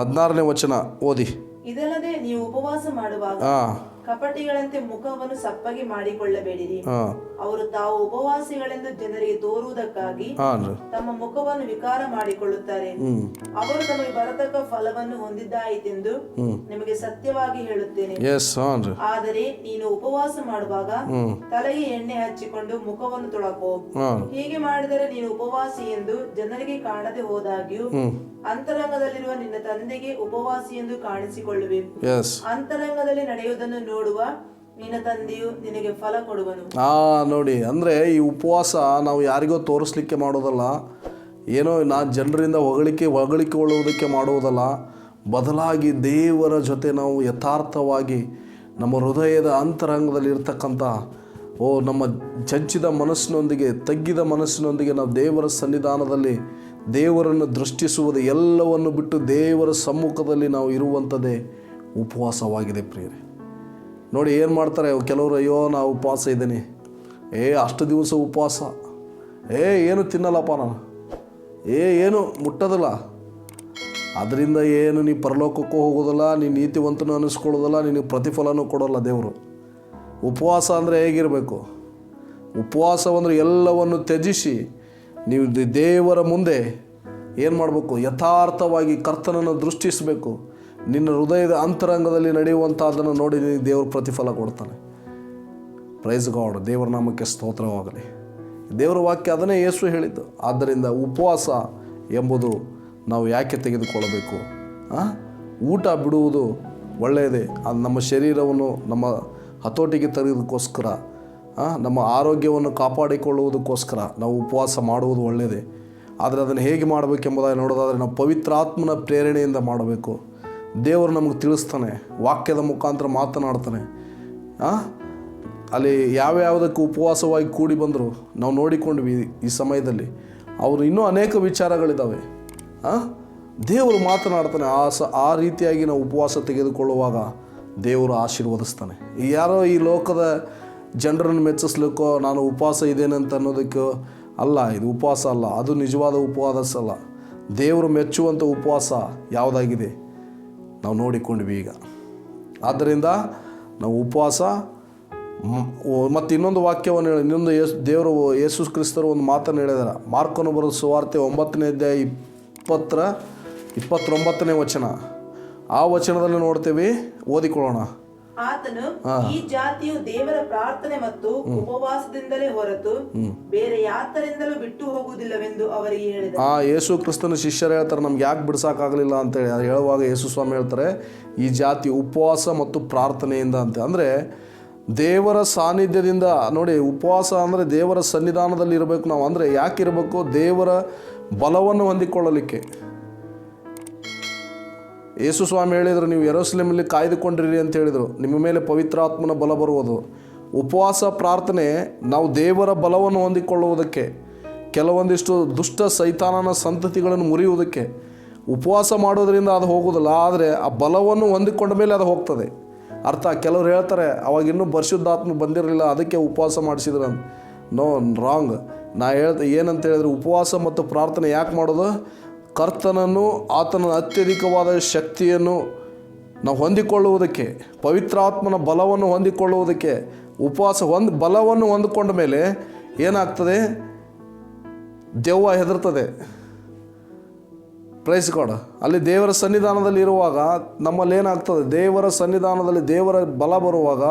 16ನೇ ವಚನ ಓದಿ. ಇದಲ್ಲದೆ ನೀವು ಉಪವಾಸ ಮಾಡುವಾಗ ಕಪಟಿಗಳಂತೆ ಮುಖವನ್ನು ಸಪ್ಪಗೆ ಮಾಡಿಕೊಳ್ಳಬೇಡಿರಿ. ಅವರು ತಾವು ಉಪವಾಸಿಗಳೆಂದು ಜನರಿಗೆ ತೋರುವುದಕ್ಕಾಗಿ ತಮ್ಮ ಮುಖವನ್ನು ವಿಕಾರ ಮಾಡಿಕೊಳ್ಳುತ್ತಾರೆ. ಅವರು ತಮಗೆ ಬರತಕ್ಕ ಫಲವನ್ನು ಹೊಂದಿದ್ದಾಯಿತೆಂದು ನಿಮಗೆ ಸತ್ಯವಾಗಿ ಹೇಳುತ್ತೇನೆ. ಆದರೆ ನೀನು ಉಪವಾಸ ಮಾಡುವಾಗ ತಲೆಗೆ ಎಣ್ಣೆ ಹಚ್ಚಿಕೊಂಡು ಮುಖವನ್ನು ತೊಳಕೋ. ಹೀಗೆ ಮಾಡಿದರೆ ನೀನು ಉಪವಾಸಿ ಎಂದು ಜನರಿಗೆ ಕಾಣದೆ ಹೋದಾಗ್ಯೂ ಅಂತರಂಗದಲ್ಲಿರುವ ನಿನ್ನ ತಂದೆಗೆ ಉಪವಾಸಿ ಎಂದು ಕಾಣಿಸಿಕೊಳ್ಳುವೆ. ಅಂತರಂಗದಲ್ಲಿ ನಡೆಯುವುದನ್ನು ನೋಡುವ ನಿನ್ನ ತಂದೆಯು ನಿನಗೆ ಫಲ ಕೊಡುವನು. ನೋಡಿ, ಅಂದರೆ ಈ ಉಪವಾಸ ನಾವು ಯಾರಿಗೋ ತೋರಿಸ್ಲಿಕ್ಕೆ ಮಾಡೋದಲ್ಲ, ಏನೋ ಜನರಿಂದ ಹೊಗಳಿಕೊಳ್ಳುವುದಕ್ಕೆ ಮಾಡುವುದಲ್ಲ. ಬದಲಾಗಿ ದೇವರ ಜೊತೆ ನಾವು ಯಥಾರ್ಥವಾಗಿ ನಮ್ಮ ಹೃದಯದ ಅಂತರಂಗದಲ್ಲಿ ಇರ್ತಕ್ಕಂಥ ನಮ್ಮ ಚಚ್ಚಿದ ಮನಸ್ಸಿನೊಂದಿಗೆ, ತಗ್ಗಿದ ಮನಸ್ಸಿನೊಂದಿಗೆ ನಾವು ದೇವರ ಸನ್ನಿಧಾನದಲ್ಲಿ ದೇವರನ್ನು ದೃಷ್ಟಿಸುವುದು, ಎಲ್ಲವನ್ನು ಬಿಟ್ಟು ದೇವರ ಸಮ್ಮುಖದಲ್ಲಿ ನಾವು ಇರುವಂಥದ್ದೇ ಉಪವಾಸವಾಗಿದೆ ಪ್ರಿಯರೇ. ನೋಡಿ ಏನು ಮಾಡ್ತಾರೆ ಕೆಲವರು, ಅಯ್ಯೋ ನಾವು ಉಪವಾಸ ಇದ್ದೀನಿ, ಅಷ್ಟು ದಿವಸ ಉಪವಾಸ, ಏನು ತಿನ್ನಲ್ಲಪ್ಪ ನಾನು, ಏನು ಮುಟ್ಟೋದಿಲ್ಲ, ಅದರಿಂದ ಏನು ನೀ ಪರಲೋಕಕ್ಕೂ ಹೋಗೋದಿಲ್ಲ, ನೀನು ನೀತಿವಂತನೂ ಅನ್ನಿಸ್ಕೊಳ್ಳೋದಿಲ್ಲ, ನಿನಗೆ ಪ್ರತಿಫಲನೂ ಕೊಡೋಲ್ಲ ದೇವರು. ಉಪವಾಸ ಅಂದರೆ ಹೇಗಿರಬೇಕು? ಉಪವಾಸವಂದರೆ ಎಲ್ಲವನ್ನು ತ್ಯಜಿಸಿ ನೀವು ದೇವರ ಮುಂದೆ ಏನು ಮಾಡಬೇಕು? ಯಥಾರ್ಥವಾಗಿ ಕರ್ತನನ್ನು ದೃಷ್ಟಿಸಬೇಕು. ನಿನ್ನ ಹೃದಯದ ಅಂತರಂಗದಲ್ಲಿ ನಡೆಯುವಂಥದ್ದನ್ನು ನೋಡಿ ದೇವರು ಪ್ರತಿಫಲ ಕೊಡ್ತಾನೆ. Praise God. ದೇವರ ನಾಮಕ್ಕೆ ಸ್ತೋತ್ರವಾಗಲಿ. ದೇವರ ವಾಕ್ಯ ಅದನ್ನೇ ಯೇಸು ಹೇಳಿದ್ದು. ಆದ್ದರಿಂದ ಉಪವಾಸ ಎಂಬುದು ನಾವು ಯಾಕೆ ತೆಗೆದುಕೊಳ್ಳಬೇಕು? ಊಟ ಬಿಡುವುದು ಒಳ್ಳೆಯದೇ. ಅದು ನಮ್ಮ ಶರೀರವನ್ನು ನಮ್ಮ ಹತೋಟಿಗೆ ತೆಗೆದಕ್ಕೋಸ್ಕರ, ನಮ್ಮ ಆರೋಗ್ಯವನ್ನು ಕಾಪಾಡಿಕೊಳ್ಳುವುದಕ್ಕೋಸ್ಕರ ನಾವು ಉಪವಾಸ ಮಾಡುವುದು ಒಳ್ಳೆಯದೇ. ಆದರೆ ಅದನ್ನು ಹೇಗೆ ಮಾಡಬೇಕೆಂಬುದಾಗಿ ನೋಡೋದಾದರೆ ನಾವು ಪವಿತ್ರಾತ್ಮನ ಪ್ರೇರಣೆಯಿಂದ ಮಾಡಬೇಕು. ದೇವರು ನಮಗೆ ತಿಳಿಸ್ತಾನೆ, ವಾಕ್ಯದ ಮುಖಾಂತರ ಮಾತನಾಡ್ತಾನೆ. ಅಲ್ಲಿ ಯಾವ್ಯಾವುದಕ್ಕೆ ಉಪವಾಸವಾಗಿ ಕೂಡಿ ಬಂದರು ನಾವು ನೋಡಿಕೊಂಡ್ವಿ. ಈ ಸಮಯದಲ್ಲಿ ಅವರು ಇನ್ನೂ ಅನೇಕ ವಿಚಾರಗಳಿದ್ದಾವೆ. ದೇವರು ಮಾತನಾಡ್ತಾನೆ. ಆ ರೀತಿಯಾಗಿ ನಾವು ಉಪವಾಸ ತೆಗೆದುಕೊಳ್ಳುವಾಗ ದೇವರು ಆಶೀರ್ವದಿಸ್ತಾನೆ. ಯಾರೋ ಈ ಲೋಕದ ಜನರನ್ನು ಮೆಚ್ಚಿಸ್ಲಿಕ್ಕೋ ನಾನು ಉಪವಾಸ ಇದ್ದೇನೆ ಅಂತ ಅನ್ನೋದಕ್ಕೋ ಅಲ್ಲ. ಇದು ಉಪವಾಸ ಅಲ್ಲ, ಅದು ನಿಜವಾದ ಉಪವಾಸ ಅಲ್ಲ. ದೇವರು ಮೆಚ್ಚುವಂಥ ಉಪವಾಸ ಯಾವುದಾಗಿದೆ ನಾವು ನೋಡಿಕೊಂಡ್ವಿ ಈಗ. ಆದ್ದರಿಂದ ನಾವು ಉಪವಾಸ ಮತ್ತು ಇನ್ನೊಂದು ವಾಕ್ಯವನ್ನು ಹೇಳಿ, ಇನ್ನೊಂದು ದೇವರು ಯೇಸು ಕ್ರಿಸ್ತರು ಒಂದು ಮಾತನ್ನು ಹೇಳಿದಾರೆ. ಮಾರ್ಕನು ಬರೆದ ಸುವಾರ್ತೆ 9ನೇ ಅಧ್ಯಾಯ 29ನೇ ವಚನ. ಆ ವಚನದಲ್ಲಿ ನೋಡ್ತೇವೆ, ಓದಿಕೊಳ್ಳೋಣ. ಆತನು ಈ ಜಾತಿಯು ದೇವರ ಪ್ರಾರ್ಥನೆ ಮತ್ತು ಉಪವಾಸದಿಂದಲೇ ಹೊರತು ಬೇರೆ ಯಾತರಿಂದಲೂ ಬಿಟ್ಟು ಹೋಗುವುದಿಲ್ಲವೆಂದು ಅವರಿಗೆ ಹೇಳಿದ. ಯೇಸು ಕ್ರಿಸ್ತನ ಶಿಷ್ಯರು ಹೇಳ್ತಾರೆ, ನಮ್ಗೆ ಯಾಕೆ ಬಿಡ್ಸಕ್ಕಾಗಲಿಲ್ಲ ಅಂತೇಳಿ. ಹೇಳುವಾಗ ಯೇಸು ಸ್ವಾಮಿ ಹೇಳ್ತಾರೆ, ಈ ಜಾತಿ ಉಪವಾಸ ಮತ್ತು ಪ್ರಾರ್ಥನೆಯಿಂದ ಅಂತ. ಅಂದರೆ ದೇವರ ಸಾನ್ನಿಧ್ಯದಿಂದ ನೋಡಿ, ಉಪವಾಸ ಅಂದರೆ ದೇವರ ಸನ್ನಿಧಾನದಲ್ಲಿ ಇರಬೇಕು ನಾವು. ಅಂದರೆ ಯಾಕೆ ಇರಬೇಕು? ದೇವರ ಬಲವನ್ನು ಹೊಂದಿಕೊಳ್ಳಲಿಕ್ಕೆ. ಯೇಸು ಸ್ವಾಮಿ ಹೇಳಿದರು, ನೀವು ಯೆರೂಸಲೇಮಲ್ಲಿ ಕಾಯ್ದುಕೊಂಡಿರಿ ಅಂತ ಹೇಳಿದರು, ನಿಮ್ಮ ಮೇಲೆ ಪವಿತ್ರಾತ್ಮನ ಬಲ ಬರುವುದು. ಉಪವಾಸ ಪ್ರಾರ್ಥನೆ ನಾವು ದೇವರ ಬಲವನ್ನು ಹೊಂದಿಕೊಳ್ಳುವುದಕ್ಕೆ, ಕೆಲವೊಂದಿಷ್ಟು ದುಷ್ಟ ಸೈತಾನನ ಸಂತತಿಗಳನ್ನು ಮುರಿಯುವುದಕ್ಕೆ. ಉಪವಾಸ ಮಾಡೋದರಿಂದ ಅದು ಹೋಗೋದಿಲ್ಲ, ಆದರೆ ಆ ಬಲವನ್ನು ಹೊಂದಿಕೊಂಡ ಮೇಲೆ ಅದು ಹೋಗ್ತದೆ. ಅರ್ಥ. ಕೆಲವ್ರು ಹೇಳ್ತಾರೆ, ಅವಾಗ ಇನ್ನೂ ಪರಿಶುದ್ಧಾತ್ಮ ಬಂದಿರಲಿಲ್ಲ, ಅದಕ್ಕೆ ಉಪವಾಸ ಮಾಡಿಸಿದ್ರು ಅಂತ. No, wrong. ಏನಂತ ಹೇಳಿದ್ರೆ, ಉಪವಾಸ ಮತ್ತು ಪ್ರಾರ್ಥನೆ ಯಾಕೆ ಮಾಡೋದು? ಕರ್ತನನ್ನು, ಆತನ ಅತ್ಯಧಿಕವಾದ ಶಕ್ತಿಯನ್ನು ನಾವು ಹೊಂದಿಕೊಳ್ಳುವುದಕ್ಕೆ, ಪವಿತ್ರಾತ್ಮನ ಬಲವನ್ನು ಹೊಂದಿಕೊಳ್ಳುವುದಕ್ಕೆ. ಉಪವಾಸ ಬಲವನ್ನು ಹೊಂದಿಕೊಂಡ ಮೇಲೆ ಏನಾಗ್ತದೆ? ದೆವ್ವ ಹೆದರ್ತದೆ. Praise God. ಅಲ್ಲಿ ದೇವರ ಸನ್ನಿಧಾನದಲ್ಲಿ ಇರುವಾಗ ನಮ್ಮಲ್ಲಿ ಏನಾಗ್ತದೆ? ದೇವರ ಸನ್ನಿಧಾನದಲ್ಲಿ ದೇವರ ಬಲ ಬರುವಾಗ,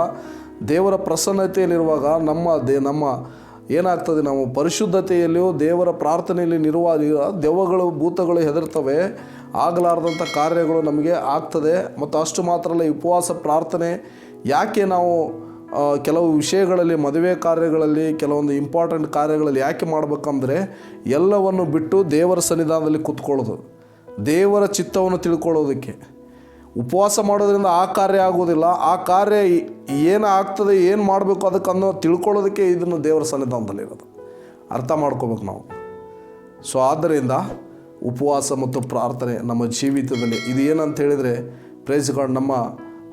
ದೇವರ ಪ್ರಸನ್ನತೆಯಲ್ಲಿರುವಾಗ ನಮ್ಮ ಏನಾಗ್ತದೆ? ನಾವು ಪರಿಶುದ್ಧತೆಯಲ್ಲಿಯೂ ದೇವರ ಪ್ರಾರ್ಥನೆಯಲ್ಲಿ ದೆವ್ವಗಳು, ಭೂತಗಳು ಹೆದರ್ತವೆ. ಆಗಲಾರದಂಥ ಕಾರ್ಯಗಳು ನಮಗೆ ಆಗ್ತದೆ. ಮತ್ತು ಅಷ್ಟು ಮಾತ್ರ ಅಲ್ಲ, ಈ ಉಪವಾಸ ಪ್ರಾರ್ಥನೆ ಯಾಕೆ ನಾವು ಕೆಲವು ವಿಷಯಗಳಲ್ಲಿ, ಮದುವೆ ಕಾರ್ಯಗಳಲ್ಲಿ, ಕೆಲವೊಂದು ಇಂಪಾರ್ಟೆಂಟ್ ಕಾರ್ಯಗಳಲ್ಲಿ ಯಾಕೆ ಮಾಡಬೇಕಂದ್ರೆ, ಎಲ್ಲವನ್ನು ಬಿಟ್ಟು ದೇವರ ಸನ್ನಿಧಾನದಲ್ಲಿ ಕೂತ್ಕೊಳ್ಳೋದು, ದೇವರ ಚಿತ್ತವನ್ನು ತಿಳ್ಕೊಳ್ಳೋದಕ್ಕೆ. ಉಪವಾಸ ಮಾಡೋದ್ರಿಂದ ಆ ಕಾರ್ಯ ಆಗೋದಿಲ್ಲ. ಆ ಕಾರ್ಯ ಏನು ಆಗ್ತದೆ, ಏನು ಮಾಡಬೇಕು ಅದಕ್ಕನ್ನು ತಿಳ್ಕೊಳ್ಳೋದಕ್ಕೆ ಇದನ್ನು ದೇವರ ಸನ್ನಿಧಾನದಲ್ಲಿರೋದು. ಅರ್ಥ ಮಾಡ್ಕೋಬೇಕು ನಾವು. ಸೊ ಆದ್ದರಿಂದ ಉಪವಾಸ ಮತ್ತು ಪ್ರಾರ್ಥನೆ ನಮ್ಮ ಜೀವಿತದಲ್ಲಿ ಇದು ಏನಂತ ಹೇಳಿದರೆ, ಪ್ರೈಸ್ ಗಾಡ್, ನಮ್ಮ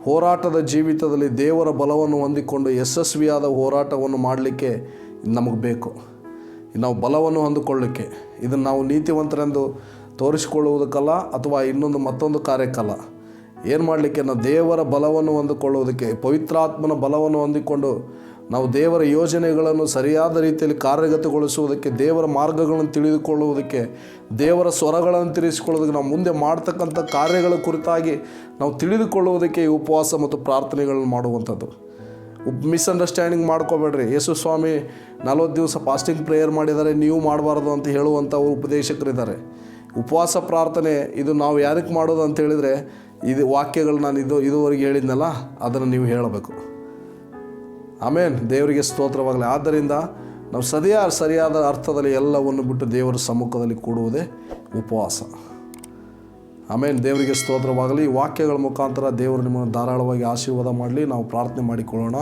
ಹೋರಾಟದ ಜೀವಿತದಲ್ಲಿ ದೇವರ ಬಲವನ್ನು ಹೊಂದಿಕೊಂಡು ಯಶಸ್ವಿಯಾದ ಹೋರಾಟವನ್ನು ಮಾಡಲಿಕ್ಕೆ ನಮಗೆ ಬೇಕು. ನಾವು ಬಲವನ್ನು ಹೊಂದಿಕೊಳ್ಳಲಿಕ್ಕೆ, ಇದನ್ನು ನಾವು ನೀತಿವಂತರೆಂದು ತೋರಿಸಿಕೊಳ್ಳುವುದಕ್ಕಲ್ಲ, ಅಥವಾ ಮತ್ತೊಂದು ಕಾರ್ಯಕ್ಕಲ್ಲ. ಏನು ಮಾಡಲಿಕ್ಕೆ? ನಾವು ದೇವರ ಬಲವನ್ನು ಹೊಂದಿಕೊಳ್ಳುವುದಕ್ಕೆ, ಪವಿತ್ರಾತ್ಮನ ಬಲವನ್ನು ಹೊಂದಿಕೊಂಡು ನಾವು ದೇವರ ಯೋಜನೆಗಳನ್ನು ಸರಿಯಾದ ರೀತಿಯಲ್ಲಿ ಕಾರ್ಯಗತಗೊಳಿಸುವುದಕ್ಕೆ, ದೇವರ ಮಾರ್ಗಗಳನ್ನು ತಿಳಿದುಕೊಳ್ಳುವುದಕ್ಕೆ, ದೇವರ ಸ್ವರಗಳನ್ನು ತಿಳಿಸಿಕೊಳ್ಳೋದಕ್ಕೆ, ನಾವು ಮುಂದೆ ಮಾಡ್ತಕ್ಕಂಥ ಕಾರ್ಯಗಳ ಕುರಿತಾಗಿ ನಾವು ತಿಳಿದುಕೊಳ್ಳುವುದಕ್ಕೆ ಈ ಉಪವಾಸ ಮತ್ತು ಪ್ರಾರ್ಥನೆಗಳನ್ನು ಮಾಡುವಂಥದ್ದು. ಮಿಸ್ಅಂಡರ್ಸ್ಟ್ಯಾಂಡಿಂಗ್ ಮಾಡ್ಕೋಬೇಡ್ರಿ. ಯೇಸು ಸ್ವಾಮಿ 40 ದಿವಸ ಫಾಸ್ಟಿಂಗ್ ಪ್ರೇಯರ್ ಮಾಡಿದ್ದಾರೆ, ನೀವು ಮಾಡಬಾರ್ದು ಅಂತ ಹೇಳುವಂಥ ಉಪದೇಶಕರಿದ್ದಾರೆ. ಉಪವಾಸ ಪ್ರಾರ್ಥನೆ ಇದು ನಾವು ಯಾರಿಗೆ ಮಾಡೋದು ಅಂತ ಹೇಳಿದರೆ, ಇದು ವಾಕ್ಯಗಳು ನಾನು ಇದುವರೆಗೆ ಹೇಳಿದ್ನಲ್ಲ, ಅದನ್ನು ನೀವು ಹೇಳಬೇಕು. ಆಮೇನ್. ದೇವರಿಗೆ ಸ್ತೋತ್ರವಾಗಲಿ. ಆದ್ದರಿಂದ ನಾವು ಸರಿಯಾದ ಅರ್ಥದಲ್ಲಿ ಎಲ್ಲವನ್ನು ಬಿಟ್ಟು ದೇವರ ಸಮ್ಮುಖದಲ್ಲಿ ಕೂಡುವುದೇ ಉಪವಾಸ. ಆಮೇನ್. ದೇವರಿಗೆ ಸ್ತೋತ್ರವಾಗಲಿ. ಈ ವಾಕ್ಯಗಳ ಮುಖಾಂತರ ದೇವರು ನಿಮ್ಮನ್ನು ಧಾರಾಳವಾಗಿ ಆಶೀರ್ವಾದ ಮಾಡಲಿ. ನಾವು ಪ್ರಾರ್ಥನೆ ಮಾಡಿಕೊಳ್ಳೋಣ.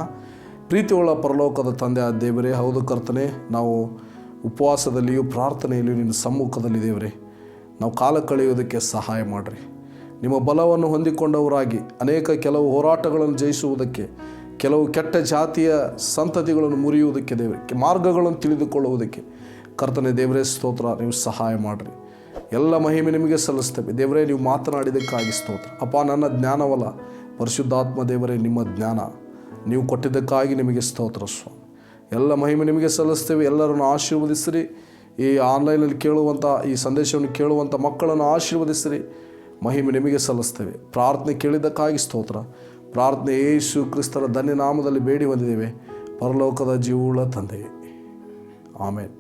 ಪ್ರೀತಿಯುಳ್ಳ ಪರಲೋಕದ ತಂದೆ ಆ ದೇವರೇ, ಹೌದು ಕರ್ತನೆ, ನಾವು ಉಪವಾಸದಲ್ಲಿಯೂ ಪ್ರಾರ್ಥನೆಯಲ್ಲಿಯೂ ನಿನ್ನ ಸಮ್ಮುಖದಲ್ಲಿ ದೇವರೇ ನಾವು ಕಾಲ ಕಳೆಯುವುದಕ್ಕೆ ಸಹಾಯ ಮಾಡಿರಿ. ನಿಮ್ಮ ಬಲವನ್ನು ಹೊಂದಿಕೊಂಡವರಾಗಿ ಕೆಲವು ಹೋರಾಟಗಳನ್ನು ಜಯಿಸುವುದಕ್ಕೆ, ಕೆಲವು ಕೆಟ್ಟ ಜಾತಿಯ ಸಂತತಿಗಳನ್ನು ಮುರಿಯುವುದಕ್ಕೆ, ದೇವರಿಗೆ ಮಾರ್ಗಗಳನ್ನು ತಿಳಿದುಕೊಳ್ಳುವುದಕ್ಕೆ ಕರ್ತನೆ ದೇವರೇ ಸ್ತೋತ್ರ, ನೀವು ಸಹಾಯ ಮಾಡಿರಿ. ಎಲ್ಲ ಮಹಿಮೆ ನಿಮಗೆ ಸಲ್ಲಿಸ್ತೇವೆ ದೇವರೇ. ನೀವು ಮಾತನಾಡಿದ್ದಕ್ಕಾಗಿ ಸ್ತೋತ್ರ ಅಪ್ಪ. ನನ್ನ ಜ್ಞಾನವಲ್ಲ, ಪರಿಶುದ್ಧಾತ್ಮ ದೇವರೇ, ನಿಮ್ಮ ಜ್ಞಾನ ನೀವು ಕೊಟ್ಟಿದ್ದಕ್ಕಾಗಿ ನಿಮಗೆ ಸ್ತೋತ್ರ ಸ್ವಾಮಿ. ಎಲ್ಲ ಮಹಿಮೆ ನಿಮಗೆ ಸಲ್ಲಿಸ್ತೇವೆ. ಎಲ್ಲರನ್ನು ಆಶೀರ್ವದಿಸಿರಿ. ಈ ಆನ್ಲೈನಲ್ಲಿ ಕೇಳುವಂಥ, ಈ ಸಂದೇಶವನ್ನು ಕೇಳುವಂಥ ಮಕ್ಕಳನ್ನು ಆಶೀರ್ವದಿಸಿರಿ. ಮಹಿಮೆ ನಿಮಗೆ ಸಲ್ಲಿಸ್ತೇವೆ. ಪ್ರಾರ್ಥನೆ ಕೇಳಿದ್ದಕ್ಕಾಗಿ ಸ್ತೋತ್ರ. ಪ್ರಾರ್ಥನೆ ಯೇಸು ಕ್ರಿಸ್ತರ ಧನ್ಯ ನಾಮದಲ್ಲಿ ಬೇಡಿ ಬಂದಿದ್ದೇವೆ, ಪರಲೋಕದ ಜೀವವುಳ್ಳ ತಂದೆಯೇ. ಆಮೇನ್.